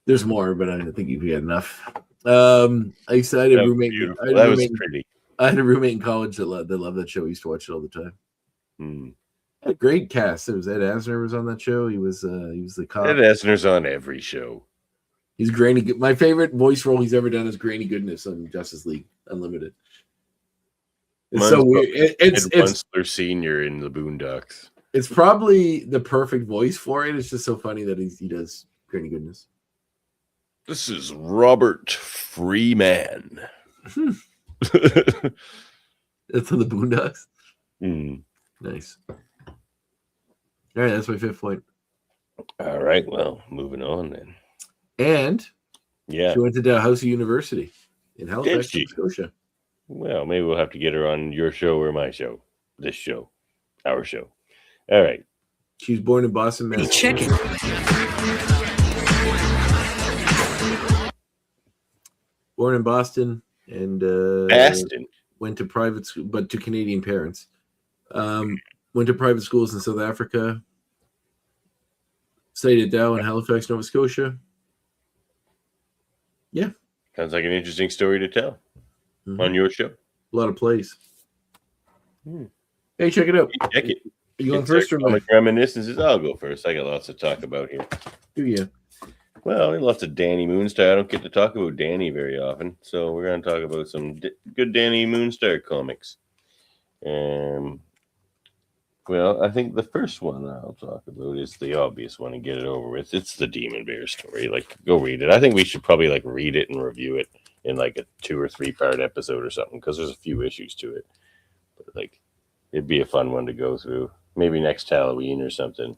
There's more, but I think you've had enough. I had a roommate. I had a roommate in college that loved that show. He used to watch it all the time. Had a great cast. It was Ed Asner was on that show. He was the cop. Ed Asner's on every show. He's Granny. My favorite voice role he's ever done is Granny Goodness on Justice League Unlimited. It's so weird. It's Munstler Senior in the Boondocks. It's probably the perfect voice for it. It's just so funny that he does Granny Goodness. This is Robert Freeman. That's on the Boondocks. Nice. All right, that's my fifth point. All right, well, moving on then. And she went to Dalhousie University in Halifax, Nova Scotia. Well, maybe we'll have to get her on your show or my show. This show. Our show. All right. She was born in Boston, Massachusetts. Check it. Born in Boston and went to private school, but to Canadian parents. Went to private schools in South Africa. Studied at Dow in Halifax, Nova Scotia. Yeah. Sounds like an interesting story to tell on your show. A lot of plays. Hey, check it out. Check it. Are you going first or like reminiscences? I'll go first. I got lots to talk about here. Do you? Well, lots of Danny Moonstar. I don't get to talk about Danny very often, so we're going to talk about some good Danny Moonstar comics. Well, I think the first one I'll talk about is the obvious one and get it over with. It's the Demon Bear story. Like, go read it. I think we should probably like read it and review it in like a 2 or 3 part episode or something because there's a few issues to it. But like, it'd be a fun one to go through. Maybe next Halloween or something.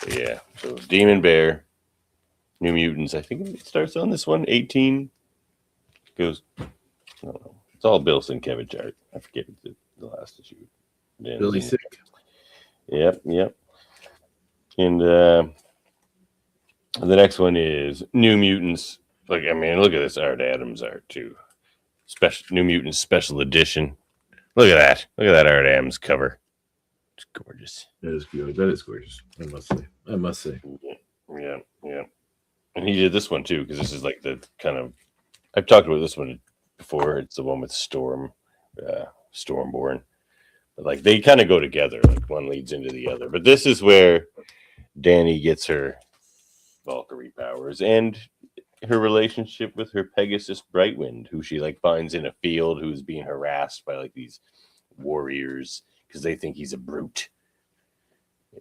But yeah, so Demon Bear, New Mutants. I think it starts on this one. 18 goes. I don't know. It's all Bill Sienkiewicz art. I forget the last issue. Billy Sick. Yep. And the next one is New Mutants. Like, I mean, look at this Art Adams art too. New Mutants Special Edition. Look at that. Look at that Art Adams cover. It's gorgeous. That is good. That is gorgeous. I must say. Yeah. And he did this one too, because this is like the kind of I've talked about this one before. It's the one with Stormborn. But like they kind of go together, like one leads into the other. But this is where Danny gets her Valkyrie powers, and her relationship with her Pegasus Brightwind, who she like finds in a field, who's being harassed by like these warriors because they think he's a brute.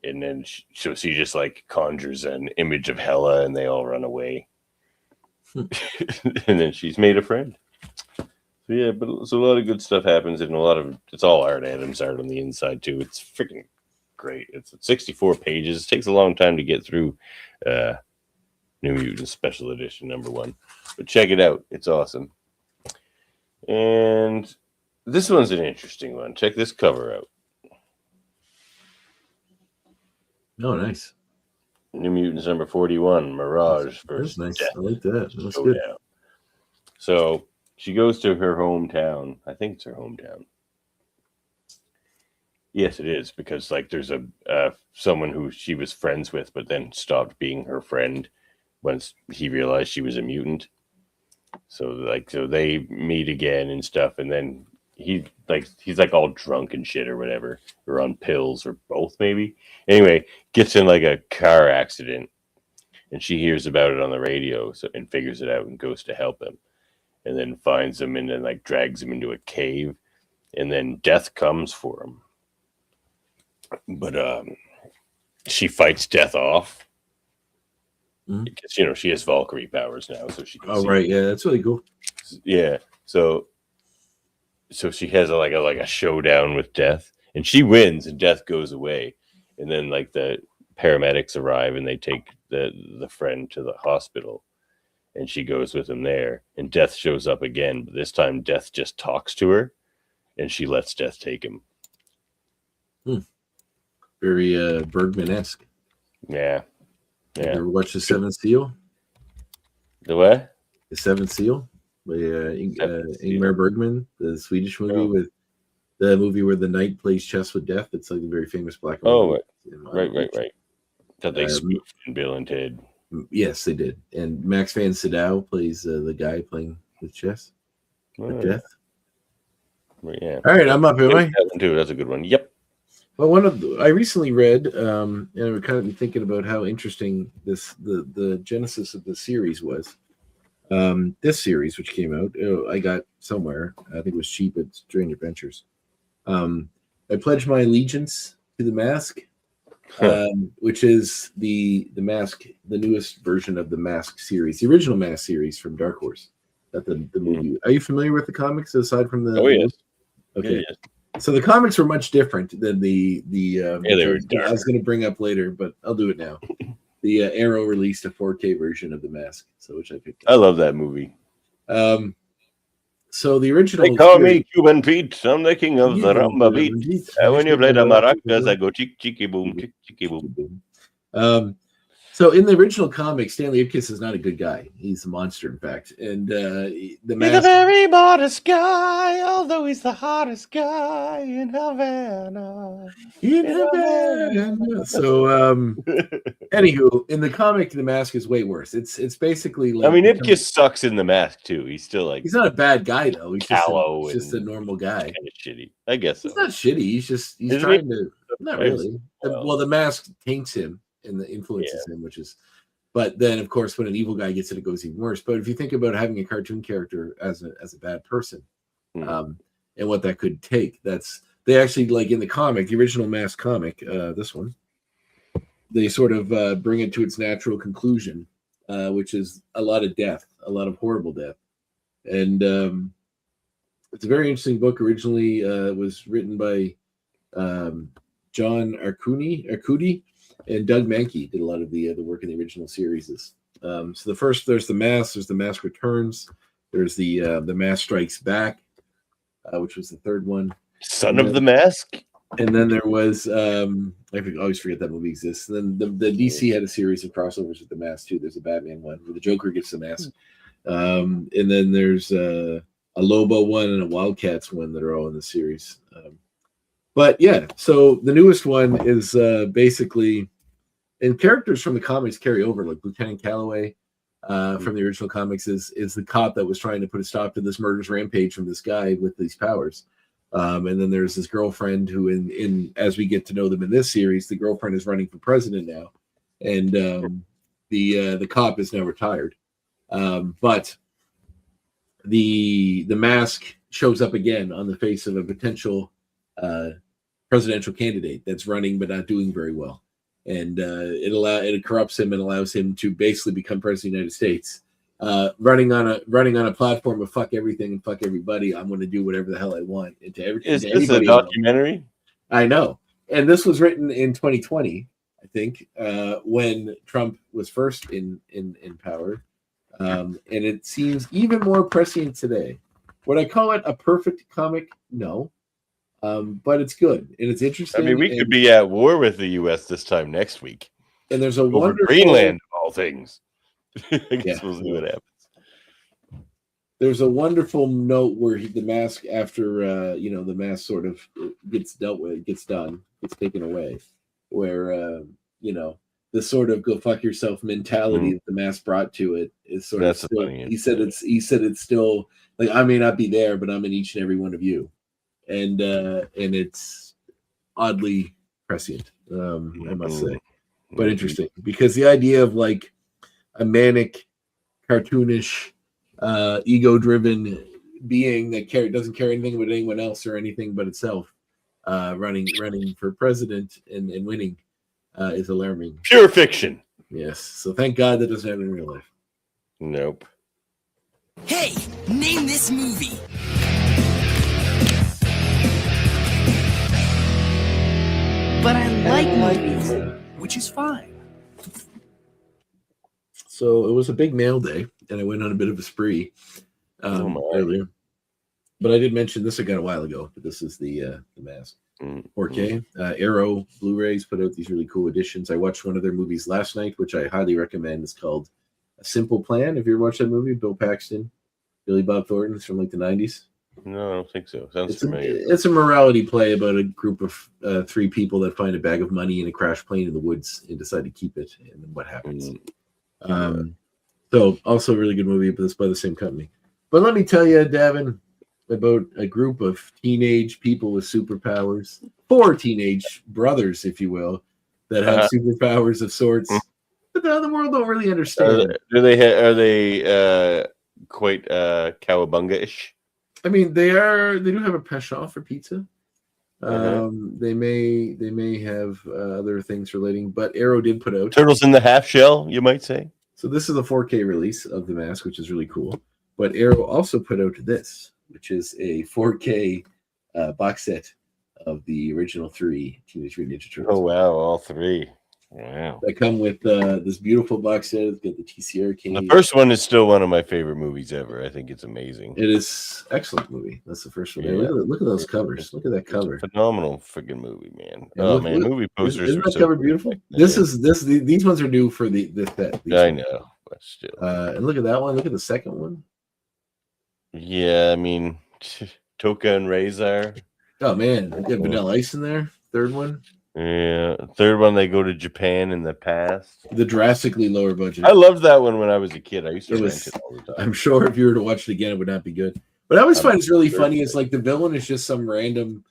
And then she just like conjures an image of Hela, and they all run away. And then she's made a friend. So yeah, but so a lot of good stuff happens, and it's all Art Adams art on the inside too. It's freaking great. It's 64 pages. It takes a long time to get through New Mutants Special Edition #1, but check it out. It's awesome. And this one's an interesting one. Check this cover out. Oh, nice. New Mutants #41, Mirage That's versus nice. Death. I like that. That's Showdown. good. So she goes to her hometown. I think it's her hometown. Yes, it is, because like there's a someone who she was friends with, but then stopped being her friend once he realized she was a mutant. So they meet again and stuff, and then he's like all drunk and shit or whatever, or on pills or both maybe. Anyway, gets in like a car accident, and she hears about it on the radio, and figures it out and goes to help him, and then finds him and then like drags him into a cave, and then Death comes for him. But she fights Death off because she has Valkyrie powers now, so she can. Oh right, yeah, that's really cool. Yeah, so she has a showdown with Death, and she wins, and Death goes away, and then like the paramedics arrive and they take the friend to the hospital, and she goes with him there, and Death shows up again, but this time Death just talks to her, and she lets Death take him. Very Bergman-esque. Yeah. You ever watch The Seventh Seal? The what? The Seventh Seal by Ingmar Bergman, the Swedish movie with the movie where the knight plays chess with Death. It's like a very famous black and white. Right. That they spoofed in Bill and Ted. Yes, they did. And Max van Sydow plays the guy playing with chess with Death. Yeah. All right, I'm up. Am I? That one too. That's a good one. Yep. Well, I recently read, and I was kind of thinking about how interesting the genesis of the series was. This series, which came out, I got somewhere. I think it was cheap at Strange Adventures. I pledged my allegiance to the Mask, which is the Mask, the newest version of the Mask series, the original Mask series from Dark Horse. That the movie. Are you familiar with the comics aside from the? Oh yes. Okay. Yes. So the comics were much different than the they were dark. I was going to bring up later, but I'll do it now. The Arrow released a 4K version of the Mask, so which I picked up. I love that movie. So the original. They call me Cuban Pete. I'm the king of the rumba beat. When you play the maracas, I go chicky boom, chicky boom. So in the original comic, Stanley Ipkiss is not a good guy. He's a monster, in fact. And the Mask. He's a very modest guy, although he's the hottest guy in Havana. So, anywho, in the comic, the Mask is way worse. It's basically like. I mean, Ipkiss sucks in the Mask too. He's still like. He's not a bad guy though. He's callow, just a normal guy. Kind of shitty, I guess. So. He's not shitty. He's trying to. Not really. Well, the Mask taints him and influences him, which is. But then, of course, when an evil guy gets it goes even worse. But if you think about having a cartoon character as a bad person, and what that could take, they actually, like in the comic, the original Mask comic, this one, they sort of bring it to its natural conclusion, which is a lot of death, a lot of horrible death. And it's a very interesting book. Originally, it was written by John Arcudi. And Doug Mankey did a lot of the work in the original series. So the first, there's the Mask. There's the Mask Returns. There's the Mask Strikes Back, which was the third one. Son of the Mask. And then there was I always forget that movie exists. And then the DC had a series of crossovers with the Mask too. There's a Batman one where the Joker gets the mask. And then there's a Lobo one and a Wildcats one that are all in the series. But yeah, so the newest one is basically. And characters from the comics carry over, like Lieutenant Calloway from the original comics is the cop that was trying to put a stop to this murderous rampage from this guy with these powers. And then there's this girlfriend who, in as we get to know them in this series, the girlfriend is running for president now, and the cop is now retired. But the mask shows up again on the face of a potential presidential candidate that's running but not doing very well, and it corrupts him and allows him to basically become president of the United States. Running on a platform of fuck everything and fuck everybody. I'm going to do whatever the hell I want. Is this a documentary? I know, and this was written in 2020, I think, when Trump was first in power, and it seems even more prescient today. Would I call it a perfect comic? No, but it's good and it's interesting. I mean, we could be at war with the U.S. this time next week, and there's a over wonderful Greenland of all things. I guess Yeah. we'll see what happens. There's a wonderful note where the mask, after the mask sort of gets dealt with, gets taken away, where the sort of go fuck yourself mentality that the mask brought to it is sort That's of still, funny. he said it's still like, I may not be there, but I'm in each and every one of you, and it's oddly prescient, I must say, but interesting, because the idea of like a manic, cartoonish, ego-driven being that doesn't care anything about anyone else or anything but itself, running for president and winning, is alarming. Pure fiction. Yes. So thank God that doesn't happen in real life. Nope. Hey, name this movie. But I like movies, which is fine. So it was a big mail day, and I went on a bit of a spree earlier. But I did mention this again a while ago. But this is the mask 4K. Arrow Blu-rays put out these really cool editions. I watched one of their movies last night, which I highly recommend. It's called A Simple Plan. Have you ever watched that movie? Bill Paxton, Billy Bob Thornton. It's from like the 90s. No, I don't think so. Sounds familiar. It's a morality play about a group of 3 people that find a bag of money in a crashed plane in the woods and decide to keep it, and then what happens. So also a really good movie, but it's by the same company. But let me tell you, Davin, about a group of teenage people with superpowers, 4 teenage brothers, if you will, that have superpowers of sorts that the other world don't really understand. Are they quite cowabunga-ish? I mean, they do have a penchant for pizza. They may have other things relating, but Arrow did put out Turtles in the Half Shell, you might say. So this is a 4K release of The Mask, which is really cool. But Arrow also put out this, which is a 4K box set of the original 3 Teenage Mutant Ninja Turtles. Oh wow, all 3! Wow. They come with this beautiful box set. It's got the TCR King. The first one is still one of my favorite movies ever. I think it's amazing. It is excellent movie. That's the first one. Yeah. Look at those covers. Look at that cover. It's a phenomenal freaking movie, man. Yeah, Movie posters. Isn't are that so cover cool. beautiful? Yeah. These ones are new for this set. I know, but still. And look at that one. Look at the second one. Yeah, I mean, Toka and Razor. Oh man, they got Vanilla Ice in there. Third one. Yeah, third one they go to Japan in the past. The drastically lower budget. I loved that one when I was a kid. I used to rent it all the time. I'm sure if you were to watch it again, it would not be good. But I always find it's really funny. It's like the villain is just some random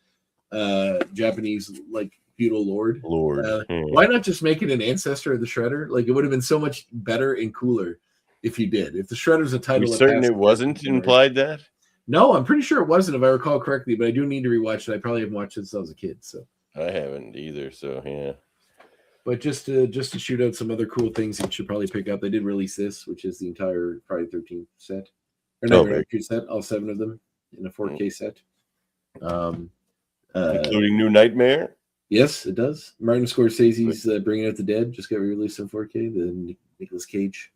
Japanese like feudal lord. Why not just make it an ancestor of the Shredder? Like it would have been so much better and cooler if you did. If the Shredder's a title, Are you certain it wasn't implied that? No, I'm pretty sure it wasn't, if I recall correctly. But I do need to rewatch it. I probably haven't watched it since I was a kid. So I haven't either. So yeah. But just to shoot out some other cool things you should probably pick up. They did release this, which is the entire Friday 13th set. Or no, set, all 7 of them in a 4K set. Including New Nightmare? Yes, it does. Martin Scorsese's Bringing Out the Dead just got released in 4K, the Nicolas Cage.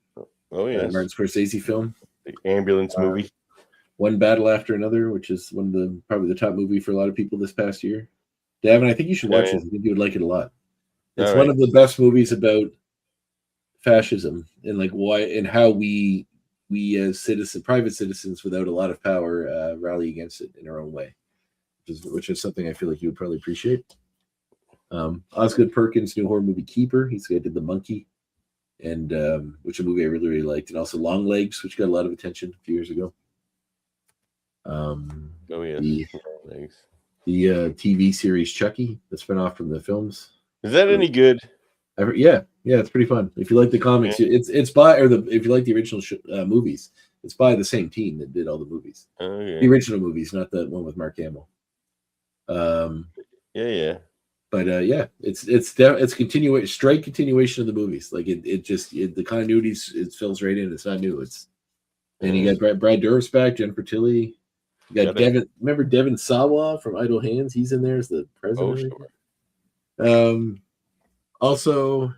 Oh, yes. Martin Scorsese film. The ambulance movie. One Battle After Another, which is one of the probably the top movie for a lot of people this past year. Davin, I think you should watch it. I think you would like it a lot. It's one of the best movies about fascism and like why and how we as private citizens without a lot of power rally against it in our own way, which is something I feel like you would probably appreciate. Osgood Perkins' new horror movie Keeper. He did The Monkey, and which is a movie I really, really liked, and also Long Legs, which got a lot of attention a few years ago. The TV series Chucky, that spin off from the films. Is that any good? Yeah, it's pretty fun. If you like the comics, it's by if you like the original movies, it's by the same team that did all the movies. Okay. The original movies, not the one with Mark Hamill. Yeah. But it's straight continuation of the movies. Like the continuity it fills right in. It's not new. And you got Brad Dourif back, Jennifer Tilly. You got Devin. Remember Devin Sawa from Idle Hands? He's in there as the president. Oh, sure. Also,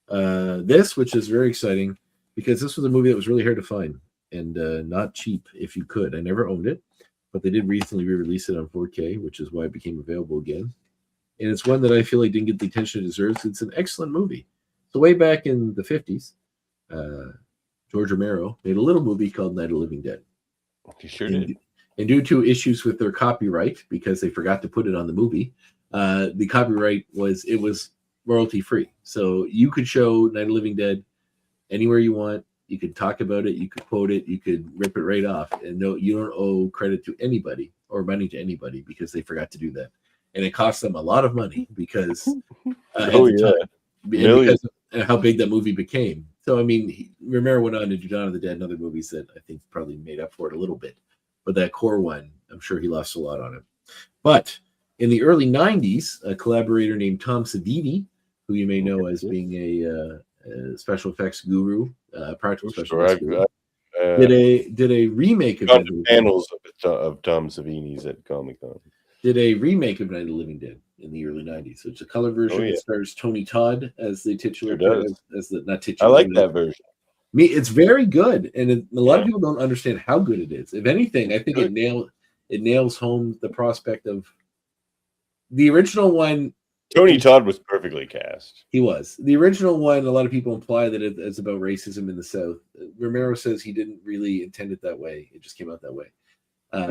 this, which is very exciting because this was a movie that was really hard to find and not cheap if you could. I never owned it, but they did recently re-release it on 4K, which is why it became available again. And it's one that I feel like didn't get the attention it deserves. It's an excellent movie. So way back in the 50s, George Romero made a little movie called Night of the Living Dead. He sure did. And due to issues with their copyright, because they forgot to put it on the movie, the copyright was royalty free. So you could show Night of the Living Dead anywhere you want. You could talk about it. You could quote it. You could rip it right off. And no, you don't owe credit to anybody or money to anybody because they forgot to do that. And it cost them a lot of money because because of how big that movie became. So, I mean, Romero went on to do Dawn of the Dead and other movies that I think probably made up for it a little bit. But that core one, I'm sure he lost a lot on it. But in the early 90s, a collaborator named Tom Savini, who you may know as being a special effects guru, practical special effects guru, did a remake of panels of Tom Savini's at Comic-Con. Did a remake of Night of the Living Dead in the early 90s. So it's a color version. It stars Tony Todd as the titular. Not titular. I like that version. It's very good, and a lot of people don't understand how good it is. If anything, I think it nails home the prospect of the original one. Tony Todd was perfectly cast. He was. The original one, a lot of people imply that it's about racism in the South. Romero says he didn't really intend it that way. It just came out that way.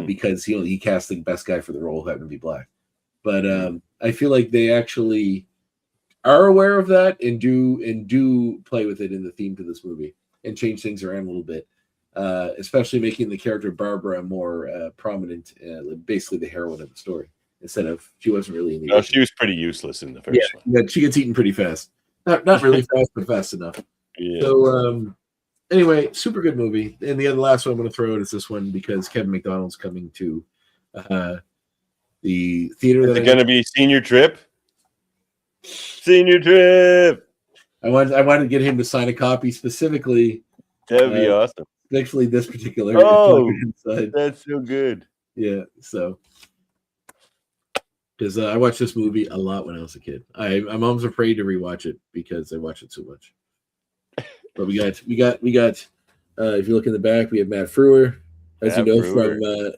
Because he cast the best guy for the role who happened to be black. But I feel like they actually are aware of that and do play with it in the theme to this movie and change things around a little bit, especially making the character Barbara more prominent, basically the heroine of the story, instead of she wasn't really in the she was pretty useless in the first one. Yeah, she gets eaten pretty fast. Not really fast, but fast enough. Yeah. So anyway, super good movie. And the other last one I'm going to throw out is this one because Kevin McDonald's coming to the theater. Is it going to be senior trip? Senior trip. I wanted to get him to sign a copy specifically. That would be awesome. Especially this particular. Oh, that's so good. Yeah. So, because I watched this movie a lot when I was a kid. I'm almost afraid to rewatch it because I watch it so much. But we got. If you look in the back, we have Matt Frewer, as you know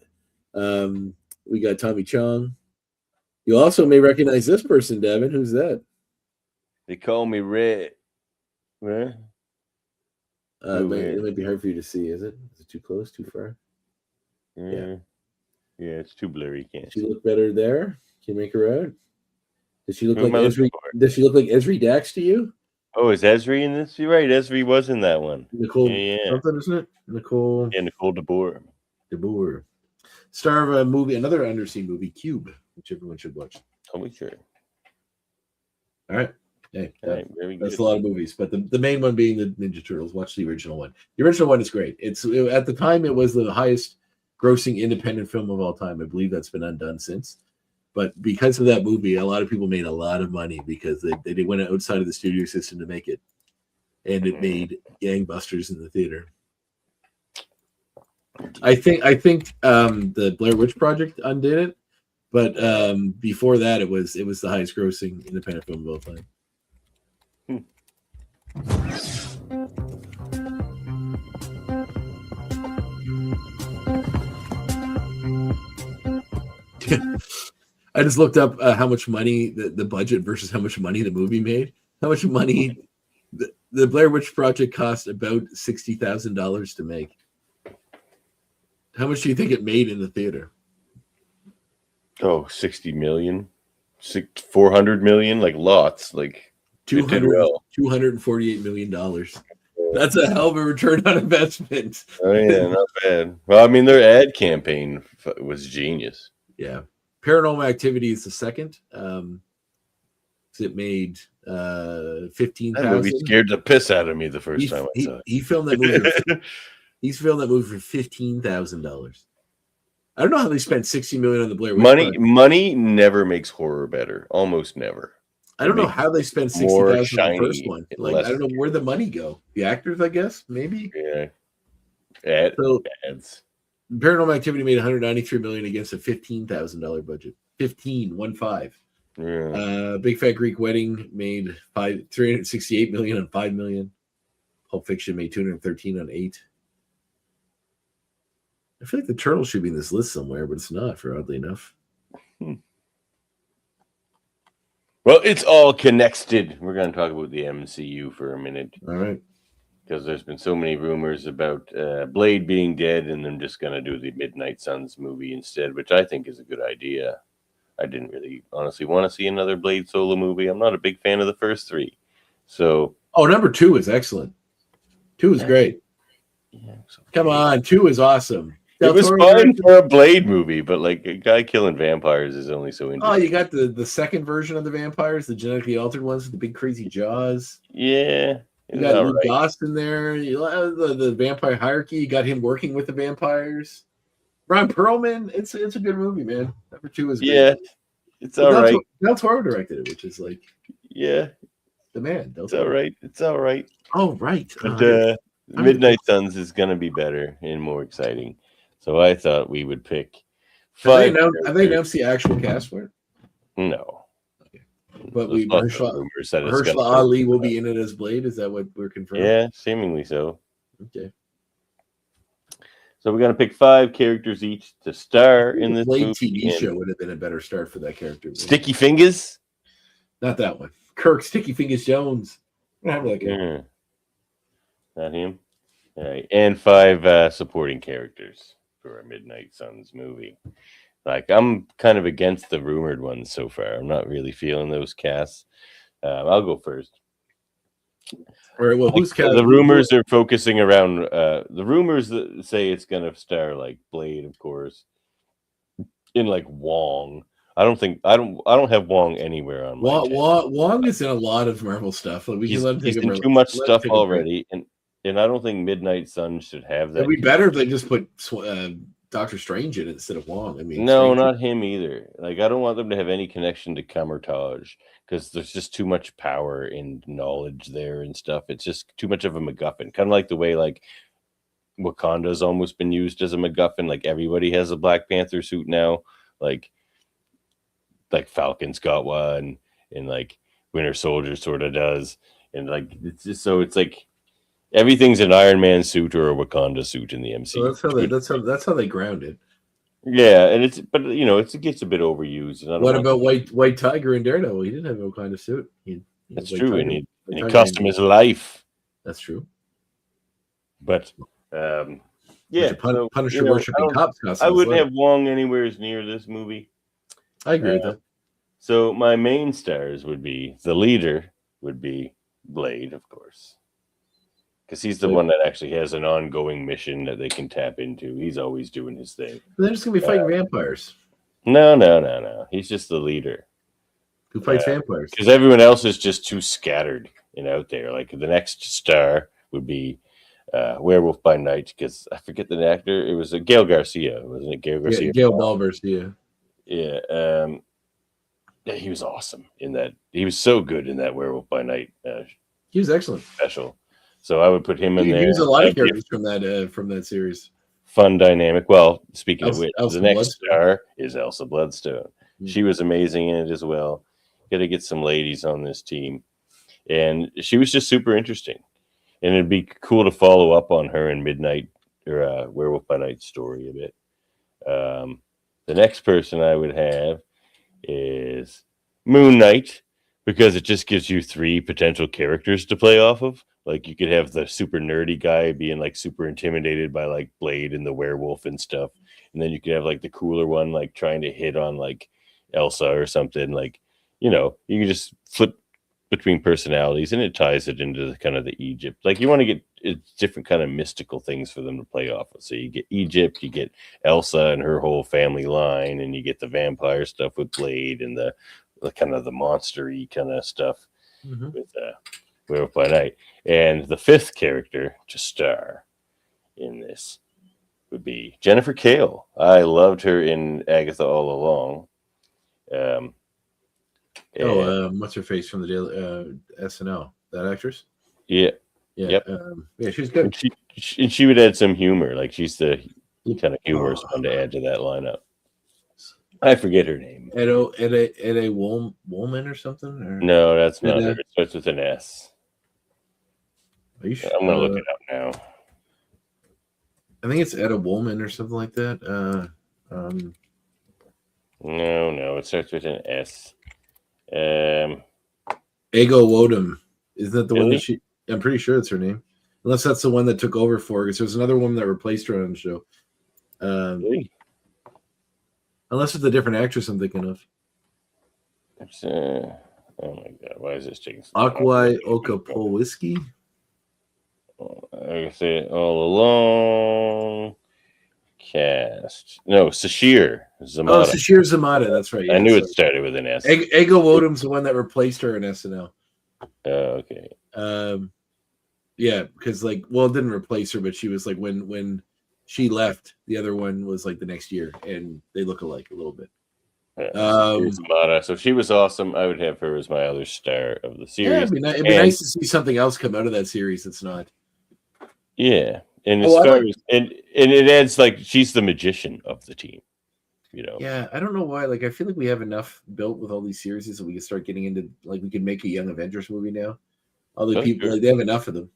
from. We got Tommy Chong. You also may recognize this person, Devin. Who's that? They call me Red. Where? It might be hard for you to see. Is it? Is it too close? Too far? Yeah, it's too blurry. Can't. Does she look better there? Can you make her out? Does she look like Esri? Does she look like Esri Dax to you? Oh, is Esri in this? You're right. Esri was in that one. Nicole, something, isn't it? Nicole. Yeah, Nicole DeBoer. Star of a movie, another undersea movie, Cube, which everyone should watch. Oh, we sure. All right. Hey, very that's good. a lot of movies, but the main one being the Ninja Turtles. Watch the original one. The original one is great. At the time, it was the highest grossing independent film of all time. I believe that's been undone since. But because of that movie, a lot of people made a lot of money because they went outside of the studio system to make it. And it made gangbusters in the theater. I think the Blair Witch Project undid it, but before that it was the highest grossing independent film of all time. I just looked up how much money the budget versus how much money the movie made. How much money the Blair Witch Project cost? About $60,000 to make. How much do you think it made in the theater? Oh, 60 million, 400 million, like lots, like $248 million. That's a hell of a return on investment. Oh yeah, not bad. Well, I mean, their ad campaign was genius. Yeah, Paranormal Activity is the second. It made That movie 15,000. scared the piss out of me the first time I saw it. He filmed that movie. He's filmed that movie for $15,000. I don't know how they spent $60 million on the Blair Witch Project. Money never makes horror better. Almost never. I don't know how they spent more $60,000 on the first shiny one. and Like, less- I don't know where the money go. The actors, I guess, maybe. Yeah. So Ads. Paranormal Activity made $193 million against a $15,000 budget. 15. Yeah. Big Fat Greek Wedding made $368 million on $5 million. Pulp Fiction made $213 on $8 million. I feel like the Turtle should be in this list somewhere, but it's not, for oddly enough. Well, it's all connected. We're going to talk about the MCU for a minute. All right. Because there's been so many rumors about Blade being dead and them just going to do the Midnight Suns movie instead, which I think is a good idea. I didn't really honestly want to see another Blade solo movie. I'm not a big fan of the first three. So, number 2 is excellent. 2 is great. Yeah, so Come on, 2 is awesome. It was fine for a Blade movie, but like a guy killing vampires is only so interesting. Oh, you got the second version of the vampires, the genetically altered ones with the big crazy jaws. Yeah. You got Luke Goss in there. You the vampire hierarchy. You got him working with the vampires. Ron Perlman. It's a good movie, man. Number 2 is great. Yeah, it's all right. Del Toro directed it, which is like the man. It's all right. It's all right. Oh, right. But Midnight Suns is going to be better and more exciting. So I thought we would pick 5. Have they announced the actual cast for it? No. Okay. But Mahershala Ali will be in it as Blade. Is that what we're confirming? Yeah, seemingly so. Okay. So we're going to pick 5 characters each to star in this Blade movie. TV show would have been a better start for that character. Sticky Fingers? Not that one. Kirk Sticky Fingers Jones. Not him. All right. And 5 supporting characters for a Midnight Suns movie. Like, I'm kind of against the rumored ones so far. I'm not really feeling those casts. I'll go first. All right. Well, who's the rumors are focusing around the rumors that say it's going to star like Blade, of course, in like Wong. I don't have Wong anywhere on my Wong is in a lot of Marvel stuff. Like, he's in too much stuff already, and I don't think Midnight Sun should have that. It'd be better if they just put Doctor Strange in it instead of Wong. I mean, no, not him either. Like, I don't want them to have any connection to Camertage because there's just too much power and knowledge there and stuff. It's just too much of a MacGuffin. Kind of like the way like Wakanda's almost been used as a MacGuffin. Like, everybody has a Black Panther suit now. Like Falcon's got one, and like Winter Soldier sort of does, and like it's just so it's like everything's an Iron Man suit or a Wakanda suit in the MCU. So that's how they ground it. Yeah, and it gets a bit overused. And what about White Tiger and Daredevil? He didn't have no kind of suit. That's true, and he cost him his life. That's true. But Punisher worshiping cops. I wouldn't have Wong anywhere near this movie. I agree with that. So my main stars would be the leader would be Blade, of course, because he's the one that actually has an ongoing mission that they can tap into. He's always doing his thing. They're just gonna be fighting vampires. No. He's just the leader who fights vampires. Because everyone else is just too scattered and out there. Like the next star would be Werewolf by Night, because I forget the actor. It was Gail Garcia, wasn't it? Gail Garcia. Gail Garcia. Yeah. He was awesome in that. He was so good in that Werewolf by Night. He was excellent. Special. So I would put him in there. He was a lot of characters from that series. Fun dynamic. Well, speaking of which, Elsa the next star is Elsa Bloodstone. She was amazing in it as well. Got to get some ladies on this team, and she was just super interesting. And it'd be cool to follow up on her in Midnight or Werewolf by Night story a bit. The next person I would have is Moon Knight, because it just gives you 3 potential characters to play off of. Like, you could have the super nerdy guy being like super intimidated by like Blade and the werewolf and stuff, and then you could have like the cooler one like trying to hit on like Elsa or something. Like, you can just flip between personalities, and it ties it into the kind of the Egypt. Like, you want to get different kind of mystical things for them to play off of. So you get Egypt, you get Elsa and her whole family line, and you get the vampire stuff with Blade and the the kind of the monster-y kind of stuff Mm-hmm. with Werewolf by Night. And the fifth character to star in this would be Jennifer Kale. I loved her in Agatha All Along. What's her face from the daily SNL? That actress? Yeah. Yeah. Yep. Yeah, she's good. And she would add some humor. Like she's the kind of humorous one to add to that lineup. I forget her name. Eda Woolman or something? Or? No, that's not her. It starts with an S. Are you sure? I'm gonna look it up now. I think it's Eda Woolman or something like that. No, it starts with an S. Ego Wodum. Isn't that the one Really? that she? I'm pretty sure it's her name. Unless that's the one that took over for her. Because there's another woman that replaced her on the show. Really? Unless it's a different actress I'm thinking of. It's, oh my god, why is this taking so long? Akwai Okapowiski. I say it all along. Cast. No, Sashir Zamata. Oh, Sashir Zamata. That's right. I knew it started with an S. Ego Wodum's the one that replaced her in SNL. Okay. Yeah, because it didn't replace her, but she was like when she left, the other one was like the next year, and they look alike a little bit. Zamata. So she was awesome. I would have her as my other star of the series. Yeah, it'd be nice to see something else come out of that series that's not. Yeah. And and it adds like she's the magician of the team, you know. Yeah, I don't know why. Like, I feel like we have enough built with all these series that we can start getting into. Like, we can make a Young Avengers movie now. All the people, sure. they have enough of them.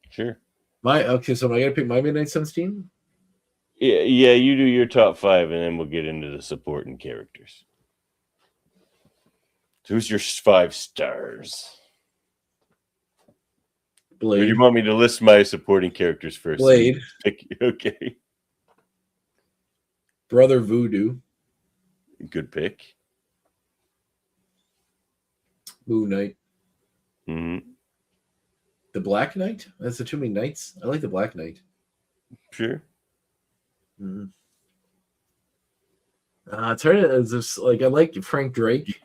Sure. So am I gonna pick my Midnight Suns team? Yeah, you do your top 5, and then we'll get into the supporting characters. So who's your 5 stars? Blade. Or do you want me to list my supporting characters first? Blade. Okay. Brother Voodoo. Good pick. Moon Knight. Mm-hmm. The Black Knight? That's too many knights. I like the Black Knight. Sure. Mm-hmm. It's hard. It's just like I like Frank Drake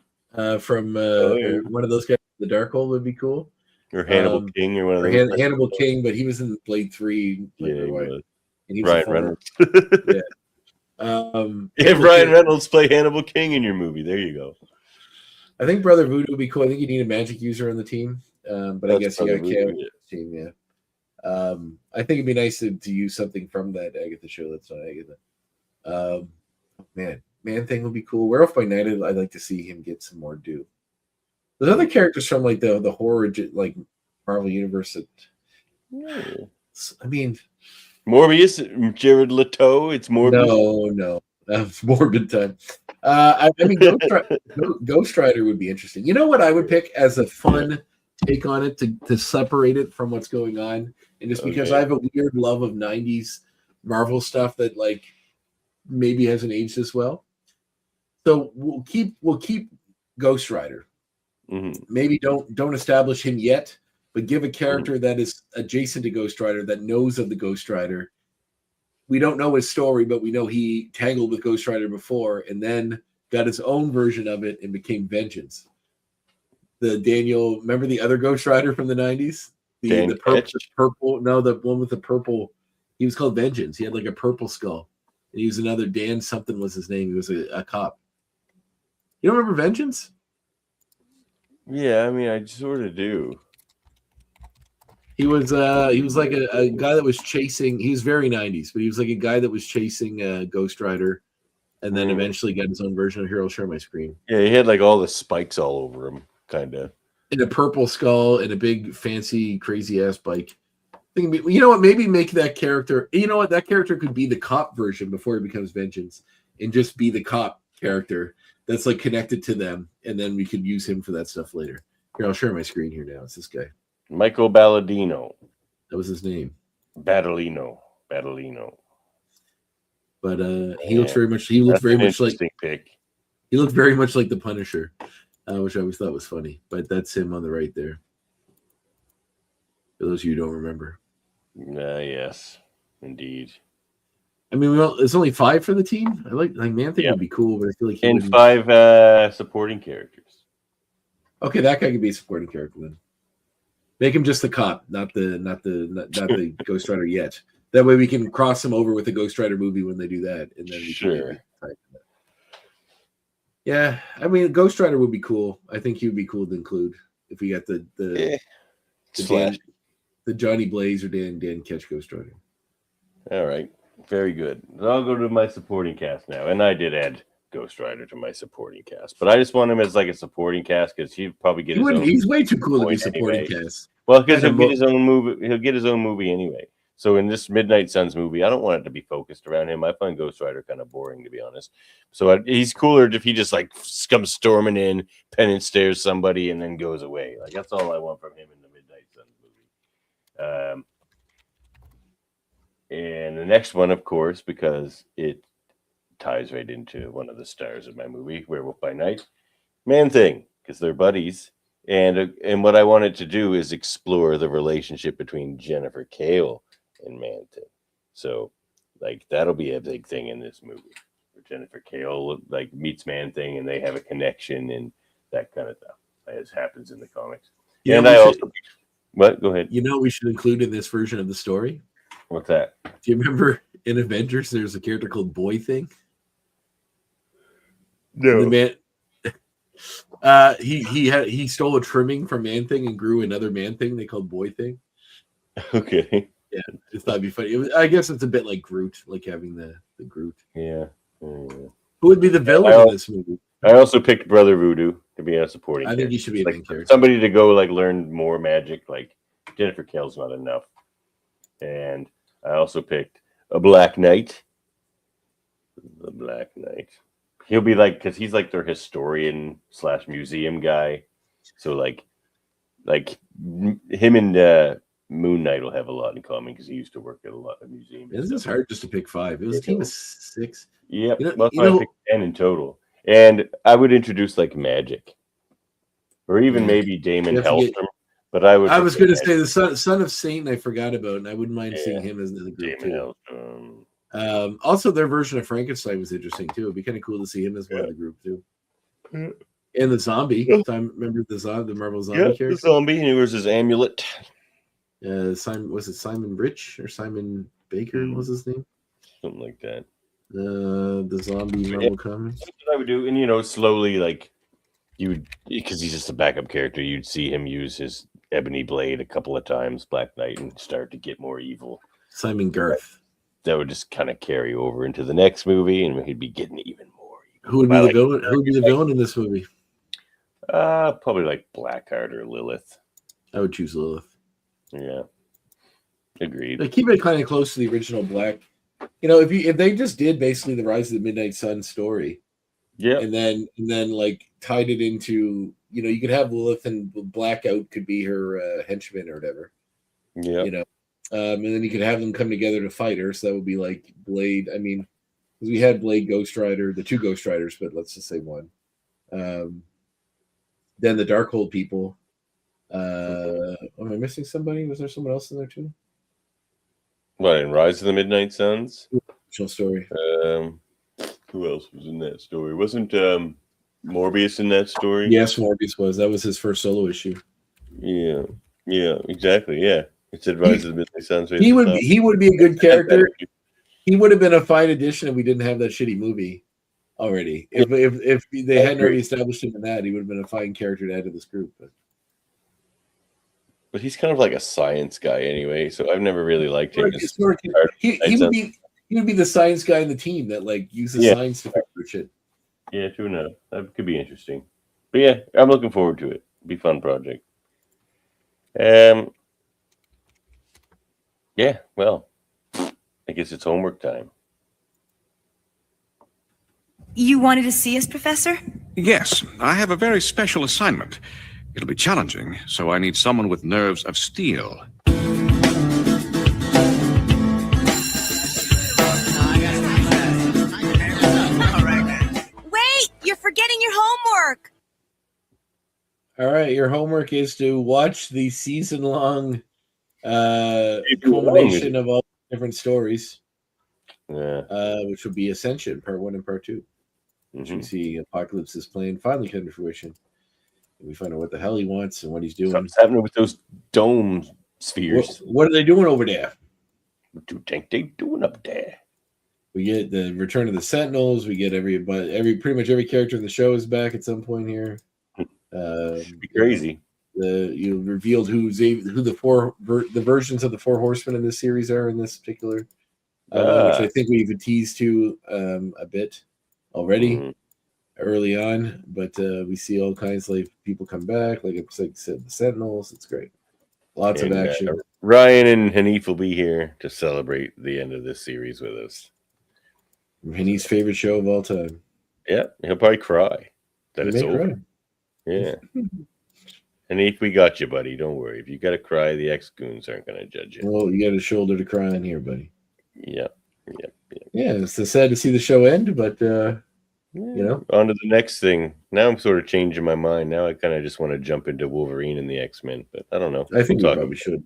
from one of those guys. The Darkhold would be cool. Or Hannibal King, or one of those. Hannibal King, but he was in Blade 3. Yeah, he was. And he was Ryan Reynolds. Yeah. Ryan Reynolds play Hannibal King in your movie. There you go. I think Brother Voodoo would be cool. I think you need a magic user on the team. But I guess you got Cam team, yeah. I think it'd be nice to use something from that Agatha show that's not Agatha. Man Thing would be cool. Werewolf by Night, I'd like to see him get some more due. There's other characters from like the horror like Marvel Universe that I mean Morbius, Jared Leto, it's Morbius. No. Morbid time. I mean Ghost Rider would be interesting. You know what I would pick as a fun take on it to separate it from what's going on, and just because I have a weird love of 90s Marvel stuff that like maybe hasn't aged as well. So we'll keep Ghost Rider. Mm-hmm. Maybe don't establish him yet, but give a character that is adjacent to Ghost Rider, that knows of the Ghost Rider. We don't know his story, but we know he tangled with Ghost Rider before and then got his own version of it and became Vengeance. Remember the other Ghost Rider from the 90s? The purple, no, the one with the purple. He was called Vengeance. He had like a purple skull. And he was another Dan something was his name. He was a cop. You don't remember Vengeance? Yeah, I mean, I sort of do. He was like a guy that was chasing. He was very 90s, but he was like a guy that was chasing Ghost Rider, and then eventually got his own version of Here. I'll share my screen. Yeah, he had like all the spikes all over him, kind of. And a purple skull and a big fancy crazy ass bike. You know what? Maybe make that character. You know what? That character could be the cop version before he becomes Vengeance, and just be the cop character that's like connected to them, and then we could use him for that stuff later. Here, I'll share my screen here now. It's this guy. Michael Balladino. That was his name. Badalino. But he looks very much. He looked very much like. Pick. He looked very much like the Punisher, which I always thought was funny. But that's him on the right there. For those of you who don't remember. Yes, indeed. I mean, it's only 5 for the team. I like Man-Thing would be cool, but I feel like he and wouldn't. 5 supporting characters. Okay, that guy could be a supporting character then. Make him just the cop, not the Ghost Rider yet. That way we can cross him over with the Ghost Rider movie when they do that, and then we can maybe tie it. Yeah, I mean, Ghost Rider would be cool. I think he would be cool to include if we got the Johnny Blaze or Dan Ketch Ghost Rider. All right, very good. I'll go to my supporting cast now, and I did add Ghost Rider to my supporting cast, but I just want him as like a supporting cast because he'd probably get his own. He's way too cool to be supporting cast. Well, because he'll get his own movie. He'll get his own movie anyway. So in this Midnight Suns movie, I don't want it to be focused around him. I find Ghost Rider kind of boring, to be honest. So he's cooler if he just like comes storming in, penance stares somebody, and then goes away. Like that's all I want from him in the Midnight Suns movie. And the next one, of course, because it ties right into one of the stars of my movie, Werewolf by Night, Man-Thing, because they're buddies. And what I wanted to do is explore the relationship between Jennifer Cale and Man-Thing. So, like, that'll be a big thing in this movie. Where Jennifer Cale, like, meets Man-Thing and they have a connection and that kind of stuff, as happens in the comics. Yeah, and I also... What? Go ahead. You know what we should include in this version of the story? What's that? Do you remember in Avengers there's a character called Boy Thing? No. The man, he stole a trimming from Man-Thing and grew another Man-Thing they called Boy Thing. Okay. Yeah, it's thought it'd be funny. I guess it's a bit like Groot, like having the Groot. Yeah. Who would be the villain in this movie? I also picked Brother Voodoo to be a supporting character. I think he should be a main character. Somebody to go like learn more magic. Like Jennifer Cale's not enough. And I also picked a Black Knight. The Black Knight. He'll be like, because he's like their historian / museum guy. So like him and Moon Knight will have a lot in common because he used to work at a lot of museums. This is hard just to pick 5. It was a team of 6. Yep. I picked 10 in total. And I would introduce like magic. Or even maybe Damon Hellstrom. But I was going to say the son of Satan I forgot about, and I wouldn't mind seeing him as the group too. Also, their version of Frankenstein was interesting too. It'd be kind of cool to see him as one of the group too. And the zombie. Remember the Marvel zombie character? The zombie, and he wears his amulet. Simon Rich or Simon Baker was his name? Something like that. The zombie Marvel comics. That's what I would do, and slowly, like you would, because he's just a backup character, you'd see him use his ebony blade a couple of times, Black Knight, and start to get more evil. Simon Garth. That would just kind of carry over into the next movie, and he'd be getting even more evil. Who would be the villain? Who would be the villain in this movie? Probably like Blackheart or Lilith. I would choose Lilith. Yeah, agreed. They keep it kind of close to the original Black. If they just did basically the Rise of the Midnight Sun story, yeah, and then like tied it into, you could have Lilith and Blackout could be her henchman or whatever. Yeah, and then you could have them come together to fight her. So that would be like Blade. I mean, because we had Blade, Ghost Rider, the 2 Ghost Riders, but let's just say 1. Then the Darkhold people. Am I missing somebody? Was there someone else in there too? What, in Rise of the Midnight Suns? Original story. Who else was in that story? Wasn't Morbius in that story? Yes, Morbius was. That was his first solo issue. Yeah, exactly. Yeah, it said Rise of the Midnight Suns. He would be a good character. He would have been a fine addition if we didn't have that shitty movie already. If they hadn't already established him in that, he would have been a fine character to add to this group. But he's kind of like a science guy anyway, so I've never really liked him. He would be the science guy in the team that like uses science to figure shit. Yeah, true enough. That could be interesting. But yeah, I'm looking forward to it. It'll be a fun project. Yeah, well, I guess it's homework time. You wanted to see us, Professor? Yes, I have a very special assignment. It'll be challenging, so I need someone with nerves of steel. Wait! You're forgetting your homework! All right, your homework is to watch the season-long culmination of all different stories. which would be Ascension Part 1 and Part 2, which we see Apocalypse's plan finally come to fruition. And we find out what the hell he wants and what he's doing. Something's happening with those dome spheres. What are they doing over there? What do you think they doing up there? We get the return of the Sentinels. We get pretty much every character in the show is back at some point here. Be crazy. You revealed who the versions of the Four Horsemen in this series are in this particular, which I think we've teased to a bit already early on. But we see all kinds of people come back, like I said, the Sentinels. It's great. Lots of action. Ryan and Hanif will be here to celebrate the end of this series with us. Hanif's favorite show of all time. Yeah, he'll probably cry that it's over. Cry. Yeah. Hanif, we got you, buddy. Don't worry. If you got to cry, the ex-goons aren't going to judge you. Well, you got a shoulder to cry on here, buddy. Yep. Yeah, it's so sad to see the show end, but on to the next thing. Now I'm sort of changing my mind. Now I kind of just want to jump into Wolverine and the X-Men, but I don't know. I think we probably should.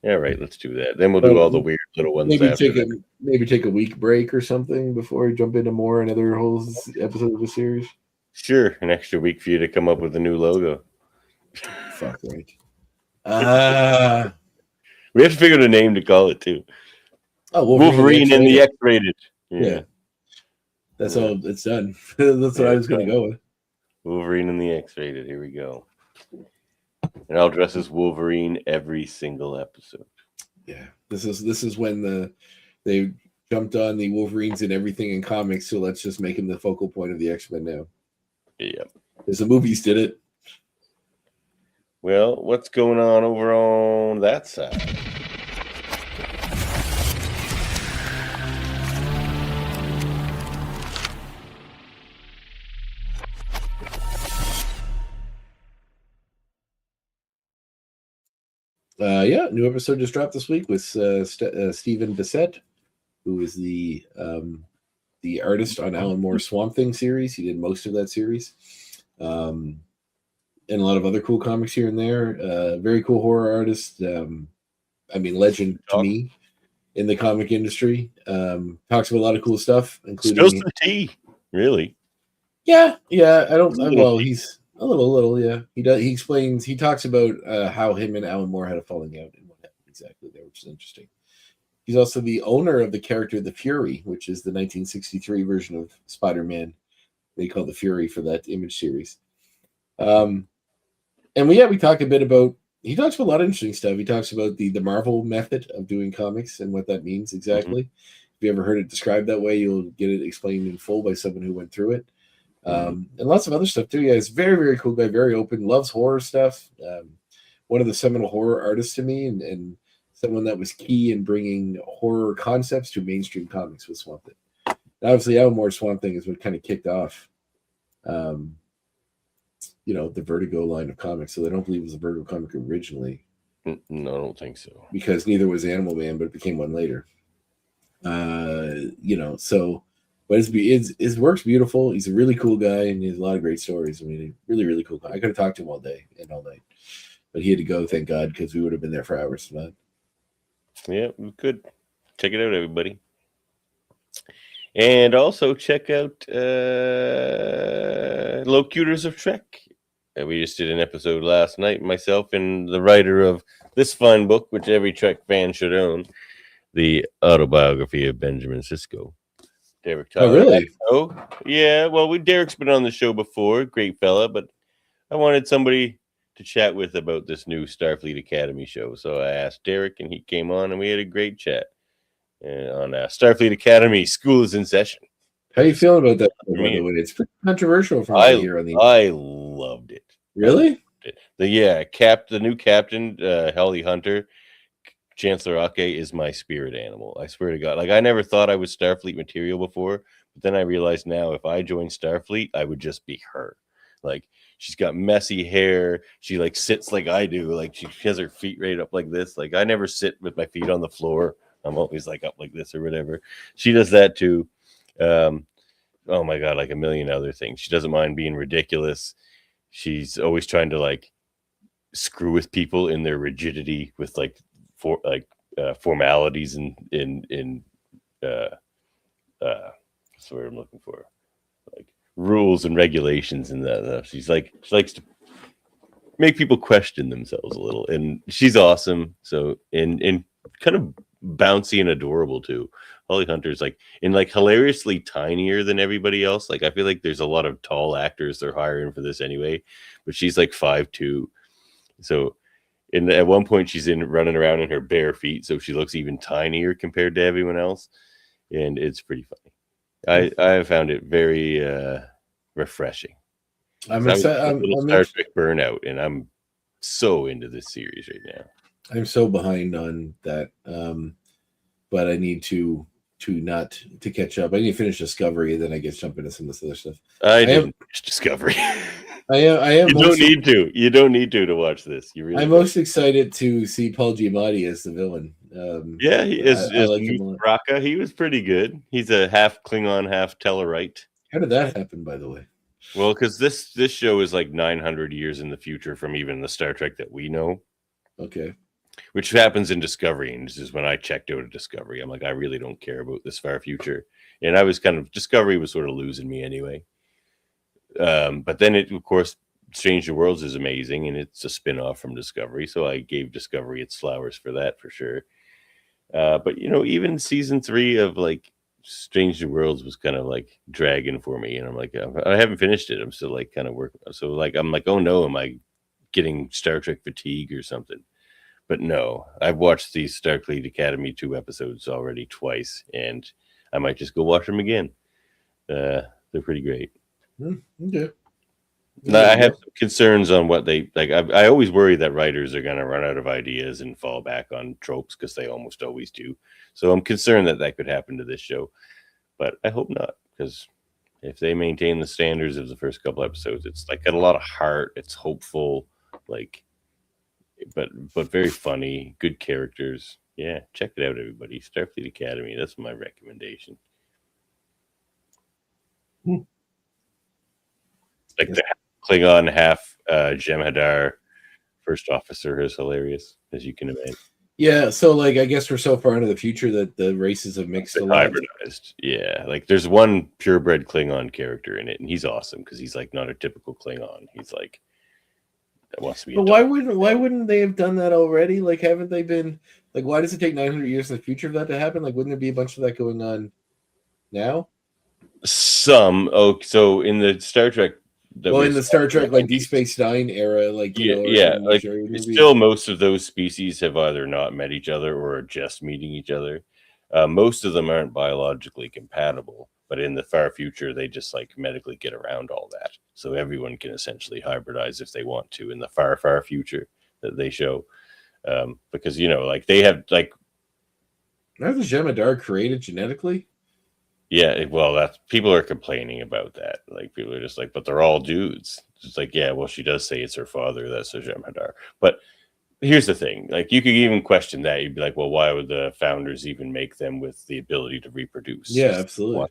Yeah, right. Let's do that. Then we'll do all the weird little ones. Maybe take a week break or something before we jump into another whole episode of the series. Sure, an extra week for you to come up with a new logo. Fuck right. We have to figure out a name to call it too. Oh, Wolverine and the X-rated. Yeah. That's all. It's done. That's what I was going to go with. Wolverine and the X-rated. Here we go. And I'll dress as Wolverine every single episode. Yeah, this is when they jumped on the Wolverines and everything in comics. So let's just make him the focal point of the X-Men now. Yeah, because the movies did it. Well, what's going on over on that side? New episode just dropped this week with Stephen Bissett, who is the artist on Alan Moore's Swamp Thing series. He did most of that series, and a lot of other cool comics here and there. Very cool horror artist. Legend to me in the comic industry. Talks about a lot of cool stuff, including spills the tea. Really? Yeah. He's a little, yeah. He explains. He talks about how him and Alan Moore had a falling out and what happened exactly there, which is interesting. He's also the owner of the character the Fury, which is the 1963 version of Spider-Man. They call the Fury for that Image series. And we talk a bit about. He talks about a lot of interesting stuff. He talks about the Marvel method of doing comics and what that means exactly. If you ever heard it described that way, you'll get it explained in full by someone who went through it. And lots of other stuff too. Yeah, he's very, very cool guy, very open, loves horror stuff. One of the seminal horror artists to me, and someone that was key in bringing horror concepts to mainstream comics with Swamp Thing. And obviously, Alan Moore's Swamp Thing is what kind of kicked off, the Vertigo line of comics. So I don't believe it was a Vertigo comic originally. No, I don't think so. Because neither was Animal Man, but it became one later. But his work's beautiful. He's a really cool guy, and he has a lot of great stories. I mean, really, really cool guy. I could have talked to him all day and all night, but he had to go. Thank God, because we would have been there for hours tonight. Yeah, we could. Check it out, everybody, and also check out Locutors of Trek. We just did an episode last night. Myself and the writer of this fine book, which every Trek fan should own, the autobiography of Benjamin Sisko. Derek Tyler. Oh, really? Oh, yeah. Well, Derek's been on the show before. Great fella. But I wanted somebody to chat with about this new Starfleet Academy show. So I asked Derek, and he came on, and we had a great chat on Starfleet Academy. School is in session. How you feeling about that? By the way, it's pretty controversial from here on the. I loved it. Really? The new captain, Holly Hunter. Chancellor Ake is my spirit animal. I swear to God. Like, I never thought I was Starfleet material before, but then I realized now if I joined Starfleet, I would just be her. Like, she's got messy hair. She like sits like I do. Like, she has her feet right up like this. Like, I never sit with my feet on the floor. I'm always like up like this or whatever. She does that too. Oh my God, like a million other things. She doesn't mind being ridiculous. She's always trying to like screw with people in their rigidity with formalities in That's what I'm looking for. Like rules and regulations and that. She likes to make people question themselves a little, and she's awesome. So and kind of bouncy and adorable too. Holly Hunter's like hilariously tinier than everybody else. Like I feel like there's a lot of tall actors they're hiring for this anyway, but she's like 5'2". So at one point she's running around in her bare feet, so she looks even tinier compared to everyone else, and it's pretty funny. I found it very refreshing. I'm I'm Star Trek burnout, and I'm so into this series right now. I'm so behind on that, but I need to catch up. I need to finish Discovery, then I get jump into some of this other stuff. I didn't finish Discovery. I am. You don't need to. You don't need to watch this. You really. I'm most excited to see Paul Giamatti as the villain. Yeah, he is. I like him a lot. Raka. He was pretty good. He's a half Klingon, half Tellarite. How did that happen, by the way? Well, because this show is like 900 years in the future from even the Star Trek that we know. Okay. Which happens in Discovery, and this is when I checked out of Discovery. I'm like, I really don't care about this far future, and I was Discovery was sort of losing me anyway. But then of course, Strange New Worlds is amazing, and it's a spin-off from Discovery, so I gave Discovery its flowers for that for sure. But even season 3 of like Strange New Worlds was kind of like dragging for me, and I'm like, I haven't finished it. I'm still like kind of working. So like, I'm like, oh no, am I getting Star Trek fatigue or something? But no, I've watched the Starfleet Academy 2 episodes already twice, and I might just go watch them again. They're pretty great. Okay. Now, I have some concerns on what they like. I always worry that writers are going to run out of ideas and fall back on tropes because they almost always do. So I'm concerned that could happen to this show, but I hope not, because if they maintain the standards of the first couple episodes, it's like got a lot of heart. It's hopeful, like, but very funny, good characters. Yeah, check it out, everybody. Starfleet Academy. That's my recommendation. Like the Klingon half Jem'Hadar first officer is hilarious, as you can imagine. Yeah, so like I guess we're so far into the future that the races have mixed a lot. Hybridized. Yeah, like there's one purebred Klingon character in it, and he's awesome because he's like not a typical Klingon. He's like that wants to be. But why wouldn't they have done that already? Like, haven't they been like? Why does it take 900 years in the future for that to happen? Like, wouldn't there be a bunch of that going on now? Some. Oh, so in the Star Trek. In the Star Trek, like Deep Space Nine era, like like still most of those species have either not met each other or are just meeting each other. Most of them aren't biologically compatible, but in the far future, they just like medically get around all that. So everyone can essentially hybridize if they want to in the far, far future that they show. Because like they have like. Are the Jem'Hadar created genetically? Yeah, well, that's people are complaining about that. Like people are just like, but they're all dudes. It's like, yeah, well, she does say it's her father. That's a Jem'Hadar. But here's the thing: like, you could even question that. You'd be like, well, why would the founders even make them with the ability to reproduce? Yeah, absolutely.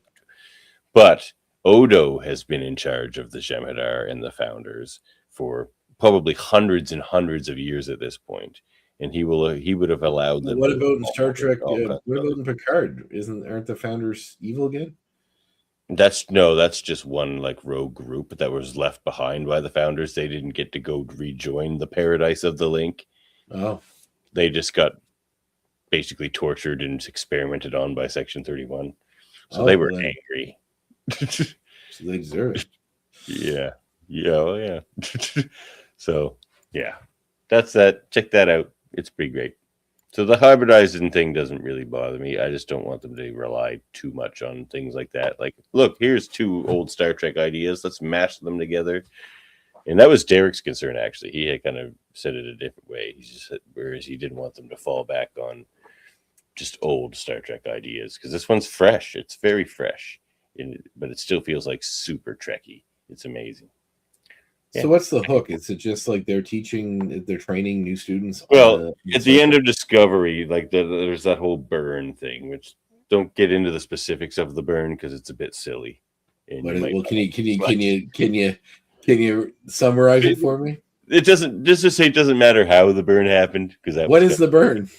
But Odo has been in charge of the Jem'Hadar and the founders for probably hundreds and hundreds of years at this point. And he would have allowed them. What about in Star Trek? What about in Picard? Aren't the founders evil again? That's just one like rogue group that was left behind by the founders. They didn't get to go rejoin the paradise of the Link. Oh, they just got basically tortured and experimented on by Section 31. So they were angry. So they deserve it. Yeah. Oh, yeah. So yeah, that's that. Check that out. It's pretty great. So the hybridizing thing doesn't really bother me. I just don't want them to rely too much on things like that. Like, look, here's 2 old Star Trek ideas. Let's mash them together. And that was Derek's concern, actually. He had kind of said it a different way. He just said, whereas he didn't want them to fall back on just old Star Trek ideas. Because this one's fresh. It's very fresh. But it still feels like super Trekky. It's amazing. So what's the hook? Is it just like they're training new students? Well, at the end of Discovery, like there's that whole burn thing, which don't get into the specifics of the burn because it's a bit silly. Can you summarize it for me? It doesn't. Just to say, it doesn't matter how the burn happened because what is the burn?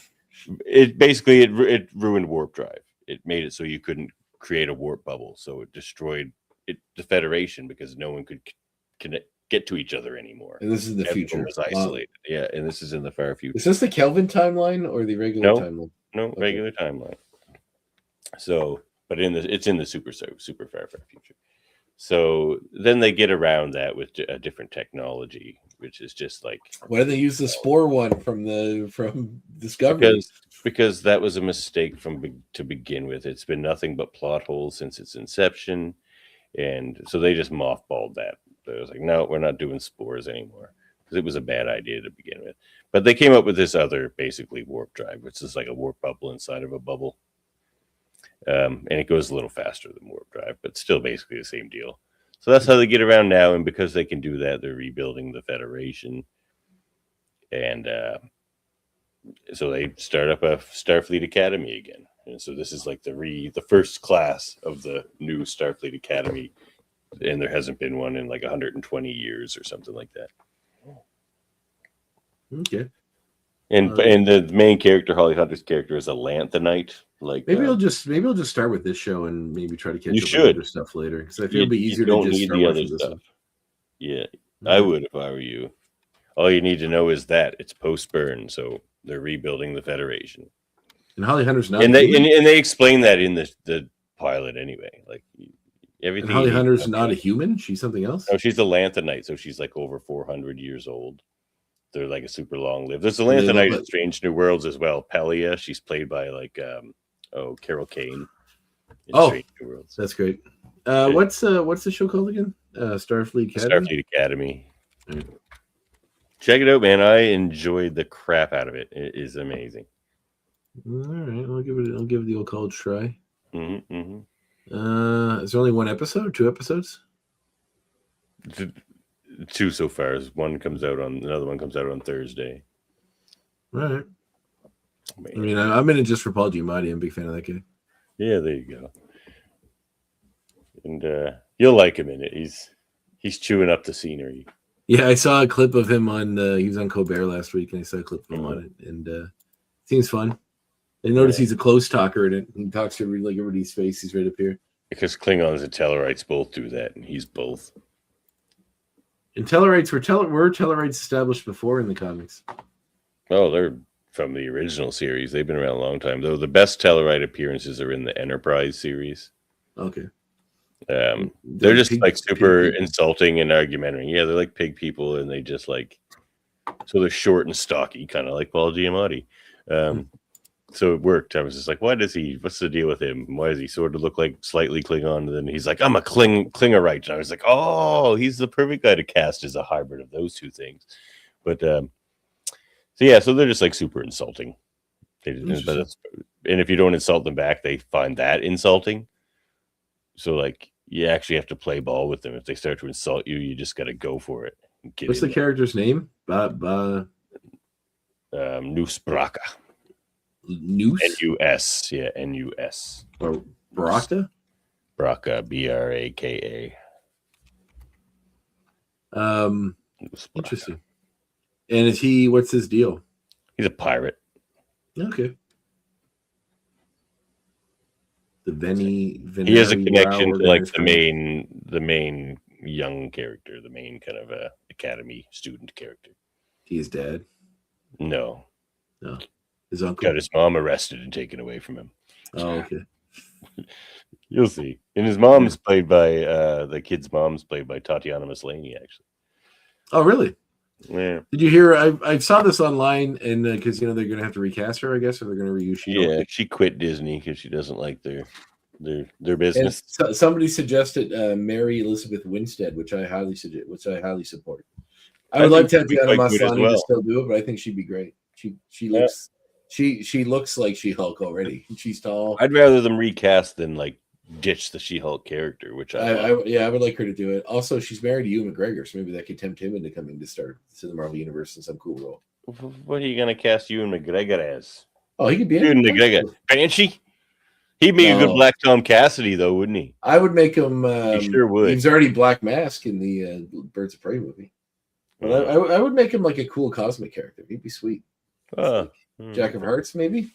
It basically it ruined warp drive. It made it so you couldn't create a warp bubble, so it destroyed the Federation because no one could get to each other anymore. And this is the Everyone future. was isolated. Yeah, and this is in the far future. Is this the Kelvin timeline or the regular timeline? No, regular timeline. So, but it's in the super far future. So then they get around that with a different technology, which is just like, why do they use the spore one from Discovery? Because that was a mistake to begin with. It's been nothing but plot holes since its inception, and so they just mothballed that. It was like, no, we're not doing spores anymore because it was a bad idea to begin with. But they came up with this other basically warp drive, which is like a warp bubble inside of a bubble. And it goes a little faster than warp drive, but still basically the same deal. So that's how they get around now. And because they can do that, they're rebuilding the Federation. And so they start up a Starfleet Academy again. And so this is like the first class of the new Starfleet Academy. And there hasn't been one in like 120 years or something like that. Okay. And the main character, Holly Hunter's character, is a Lanthanite. Like maybe I'll just start with this show and maybe try to catch up with other stuff later, because I feel it'd be easier to just start with this stuff. Yeah, I would if I were you. All you need to know is that it's post-burn, so they're rebuilding the Federation. And Holly Hunter's not, and they explain that in the pilot anyway. Like everything. And Holly Hunter's not a human; she's something else. No, she's a Lanthanite, so she's like over 400 years old. They're like a super long lived. There's a Lanthanite in Strange New Worlds as well. Pelia, she's played by like Carol Kane. Strange New Worlds. That's great. What's the show called again? Starfleet Academy. Starfleet Academy. Check it out, man. I enjoyed the crap out of it. It is amazing. All right, I'll give it the old college try. Mm-hmm. Is there only one episode or 2 episodes? 2 so far. Another one comes out on Thursday. All right. Man. I mean, I'm in it just for Paul Giamatti. I'm a big fan of that guy. Yeah, there you go. And you'll like him in it. He's chewing up the scenery. Yeah, I saw a clip of him on. He was on Colbert last week, and I saw a clip of him on it, and seems fun. I notice he's a close talker in it. He talks to everybody's face. He's right up here. Because Klingons and Tellarites both do that, and he's both. And Tellarites were Tellarites established before in the comics? Oh, they're from the original series. They've been around a long time. Though the best Tellarite appearances are in the Enterprise series. Okay. They're just like super insulting and argumentative. Yeah, they're like pig people, and they just like, so they're short and stocky, kind of like Paul Giamatti. So it worked. I was just like, what's the deal with him? Why does he sort of look like slightly Klingon? And then he's like, I'm a Klingerite. And I was like, oh, he's the perfect guy to cast as a hybrid of those two things. But so they're just like super insulting. And if you don't insult them back, they find that insulting. So like, you actually have to play ball with them. If they start to insult you, you just got to go for it. What's the character's name? Nusbraka. Noose? N-U-S. Yeah, N-U-S. Or Braka? Braka, B-R-A-K-A. Interesting. And what's his deal? He's a pirate. Okay. He has a connection to like the main young character, the main kind of academy student character. His dad? No. His uncle got his mom arrested and taken away from him. Oh, okay. You'll see. And his mom's played by the kid's mom's played by Tatiana Maslany, actually. Oh, really? Yeah. Did you hear? I saw this online, and because they're going to have to recast her, I guess, or they're going to reuse. She quit Disney because she doesn't like their business. And somebody suggested Mary Elizabeth Winstead, which I highly support. I would like Tatiana Maslany to still do it, but I think she'd be great. She looks she looks like She-Hulk already. She's tall. I'd rather them recast than like ditch the She-Hulk character, which I would like her to do it. Also, she's married to Ewan McGregor, so maybe that could tempt him into coming to the Marvel Universe in some cool role. What are you gonna cast Ewan McGregor as? Oh, he could be Ewan McGregor. Banshee? He'd be a good Black Tom Cassidy, though, wouldn't he? I would make him. He sure would. He's already Black Mask in the Birds of Prey movie. But I would make him like a cool cosmic character. He'd be sweet. Jack of Hearts, maybe.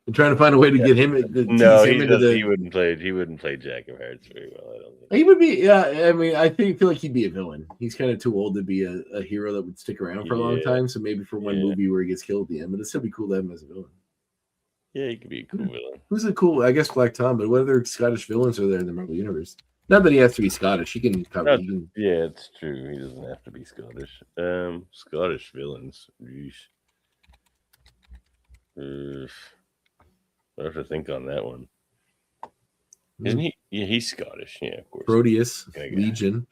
I'm trying to find a way to get him. No, tease him into he wouldn't play. He wouldn't play Jack of Hearts very well. I don't think. He would be. Yeah, I mean, I feel like he'd be a villain. He's kind of too old to be a hero that would stick around for a long time. So maybe for one movie where he gets killed at the end, but it'd still be cool to have him as a villain. Yeah, he could be a cool villain. Who's a cool? I guess Black Tom. But what other Scottish villains are there in the Marvel universe? Not that he has to be Scottish. He can cover. Yeah, it's true. He doesn't have to be Scottish. Scottish villains. I have to think on that one. Isn't he? Yeah, he's Scottish. Yeah, of course. Proteus, Legion.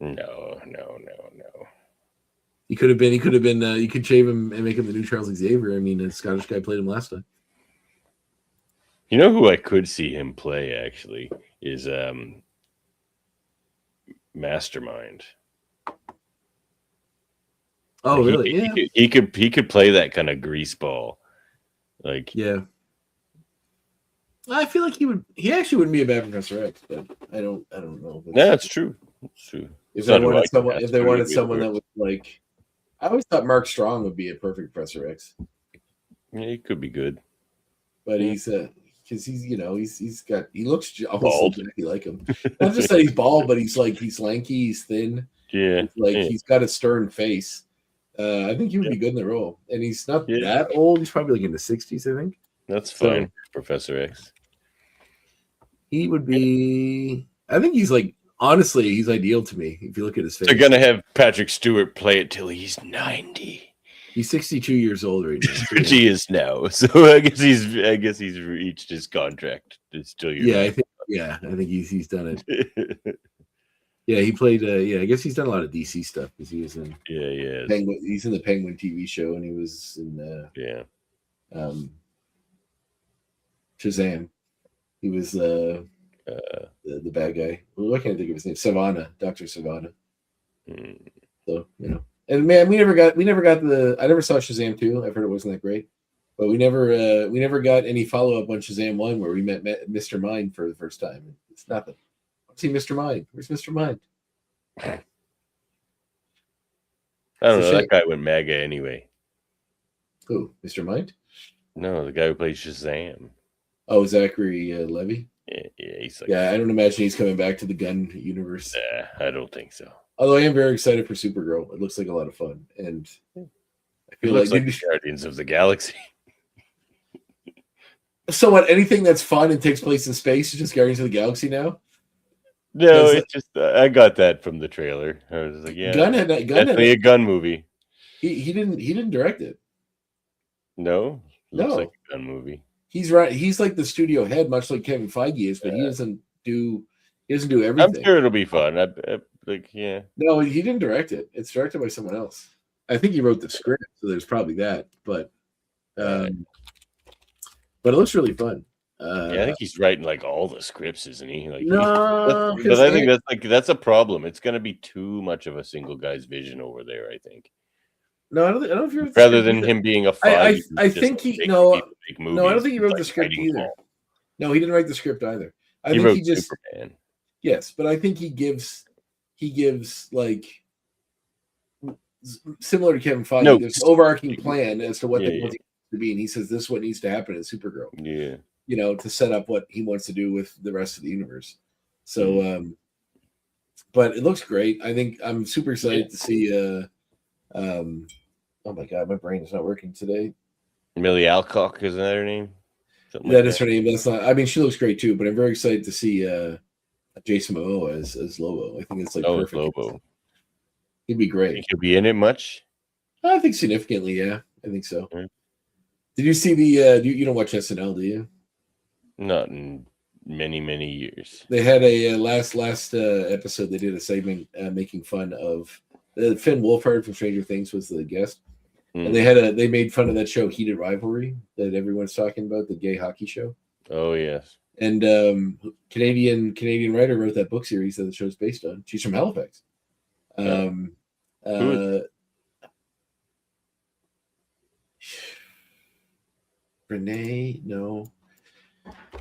No. He could have been. You could shave him and make him the new Charles Xavier. I mean, a Scottish guy played him last time. You know who I could see him play actually is Mastermind. Oh, really? Yeah. He could play that kind of greaseball. Like, yeah. I feel like he actually wouldn't be a bad Professor X, but I don't know. Yeah, that's true. It's true. If they wanted someone that was like, I always thought Mark Strong would be a perfect Professor X. Yeah, he could be good. But he's because he looks almost exactly like him. Not just that he's bald, but he's lanky, he's thin. Yeah. He's got a stern face. I think he would be good in the role. And he's not that old. He's probably like in the 60s, I think. That's fine, Professor X. He would be. I think he's honestly, he's ideal to me if you look at his face. They're gonna have Patrick Stewart play it till he's 90. He's 62 years old right now. He is now, so I guess he's reached his contract. It's still I think he's done it. Yeah, he played. I guess he's done a lot of DC stuff because he was in. Penguin. He's in the Penguin TV show, and he was in. Shazam. He was the bad guy. Well, I can't think of his name. Savannah, Dr. Savannah. So and man, we never got the. I never saw Shazam 2. I've heard it wasn't that great, but we never got any follow up on Shazam 1 where we met Mr. Mind for the first time. It's nothing. See Mr. Mind. Where's Mr. Mind? I don't know. That guy went MAGA anyway. Who? Mr. Mind? No, the guy who plays Shazam. Oh, Zachary Levy? Yeah, he's I don't imagine he's coming back to the gun universe. I don't think so. Although I am very excited for Supergirl. It looks like a lot of fun. And I feel like Guardians of the Galaxy. So what? Anything that's fun and takes place in space is just Guardians of the Galaxy now? No, it's just I got that from the trailer. I was like, yeah, definitely a gun movie. He didn't direct it. No, looks like a gun movie. He's right. He's like the studio head, much like Kevin Feige is, but he doesn't do everything. I'm sure it'll be fun. No, he didn't direct it. It's directed by someone else. I think he wrote the script, so there's probably that. But it looks really fun. I think he's writing all the scripts, isn't he? No, but I think that's a problem. It's going to be too much of a single guy's vision over there. I think. No, I don't know if you're rather than him being a. I think he no. No, I don't think he wrote the script either. No, he didn't write the script either. I think he just Superman. Yes, but I think he gives similar to Kevin Feige. There's an overarching plan as to what they want it to be, and he says this is what needs to happen in Supergirl. Yeah. To set up what he wants to do with the rest of the universe. So, but it looks great. I think I'm super excited to see. Oh my god, my brain is not working today. Millie Alcock, isn't that her name? That is her name. That's not. I mean, she looks great too. But I'm very excited to see Jason Momoa as Lobo. I think it's perfect. Lobo. He'd be great. Think he'll be in it much? I think significantly. Yeah, I think so. Mm-hmm. Did you see the? You don't watch SNL, do you? Not in many years. They had a last episode. They did a segment making fun of Finn Wolfhard from Stranger Things was the guest, and they made fun of that show Heated Rivalry that everyone's talking about, the gay hockey show. Oh yes. And Canadian writer wrote that book series that the show's based on. She's from Halifax. Renee, no.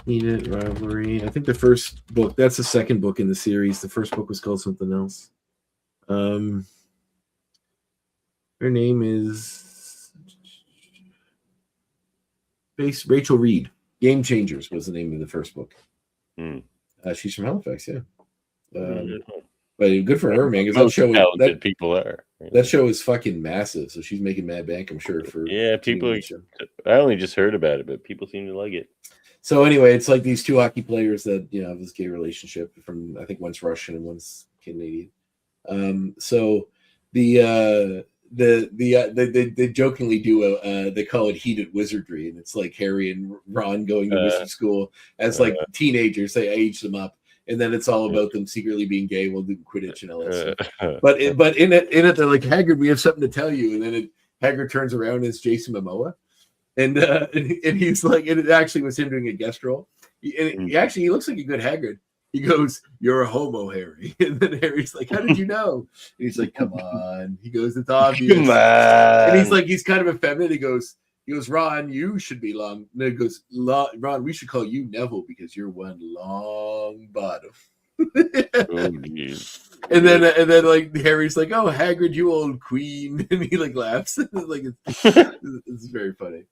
Heated Rivalry. I think the first book, that's the second book in the series. The first book was called something else. Her name is Rachel Reed. Game Changers was the name of the first book. Hmm. She's from Halifax, yeah. But good for her, man. Because Most talented people are. That show is fucking massive, so she's making mad bank, I'm sure. For people. I only just heard about it, but people seem to like it. So anyway, it's like these two hockey players that have this gay relationship. From I think one's Russian and one's Canadian. So they jokingly do they call it heated wizardry, and it's like Harry and Ron going to wizard school as like teenagers. They age them up. And then it's all about them secretly being gay while doing Quidditch and all that stuff. But in it, they're like, Hagrid, we have something to tell you. And then Hagrid turns around as Jason Momoa, and he's like, and it actually was him doing a guest role. He looks like a good Hagrid. He goes, "You're a homo, Harry." And then Harry's like, "How did you know?" And he's like, "Come on." He goes, "It's obvious." Come on. And he's like, he's kind of effeminate. He goes, Ron, you should be long. And he goes, Ron, we should call you Neville because you're one long bottom. And then like Harry's like, "Oh, Hagrid, you old queen," and he like laughs. Like it's very funny.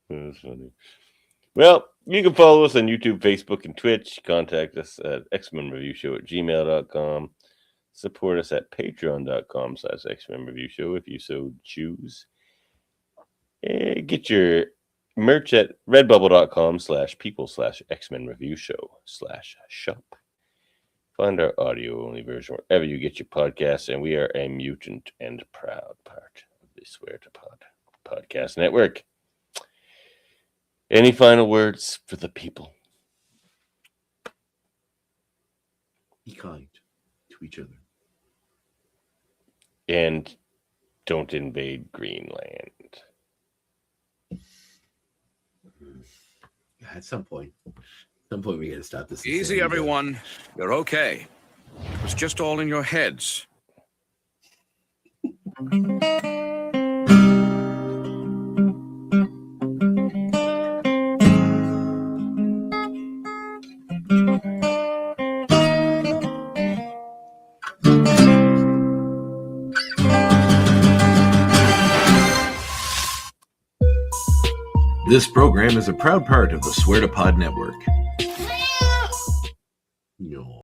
That's funny. Well, you can follow us on YouTube, Facebook, and Twitch. Contact us at xmenreviewshow@gmail.com. Support us at patreon.com/xmenreviewshow if you so choose. Get your merch at redbubble.com/people/xmenreviewshow/shop. Find our audio-only version wherever you get your podcasts, and we are a mutant and proud part of the Swear to Pod podcast network. Any final words for the people? Be kind to each other. And don't invade Greenland. At some point we got to stop this. Easy, everyone. You're okay. It was just all in your heads. This program is a proud part of the Swear to Pod network.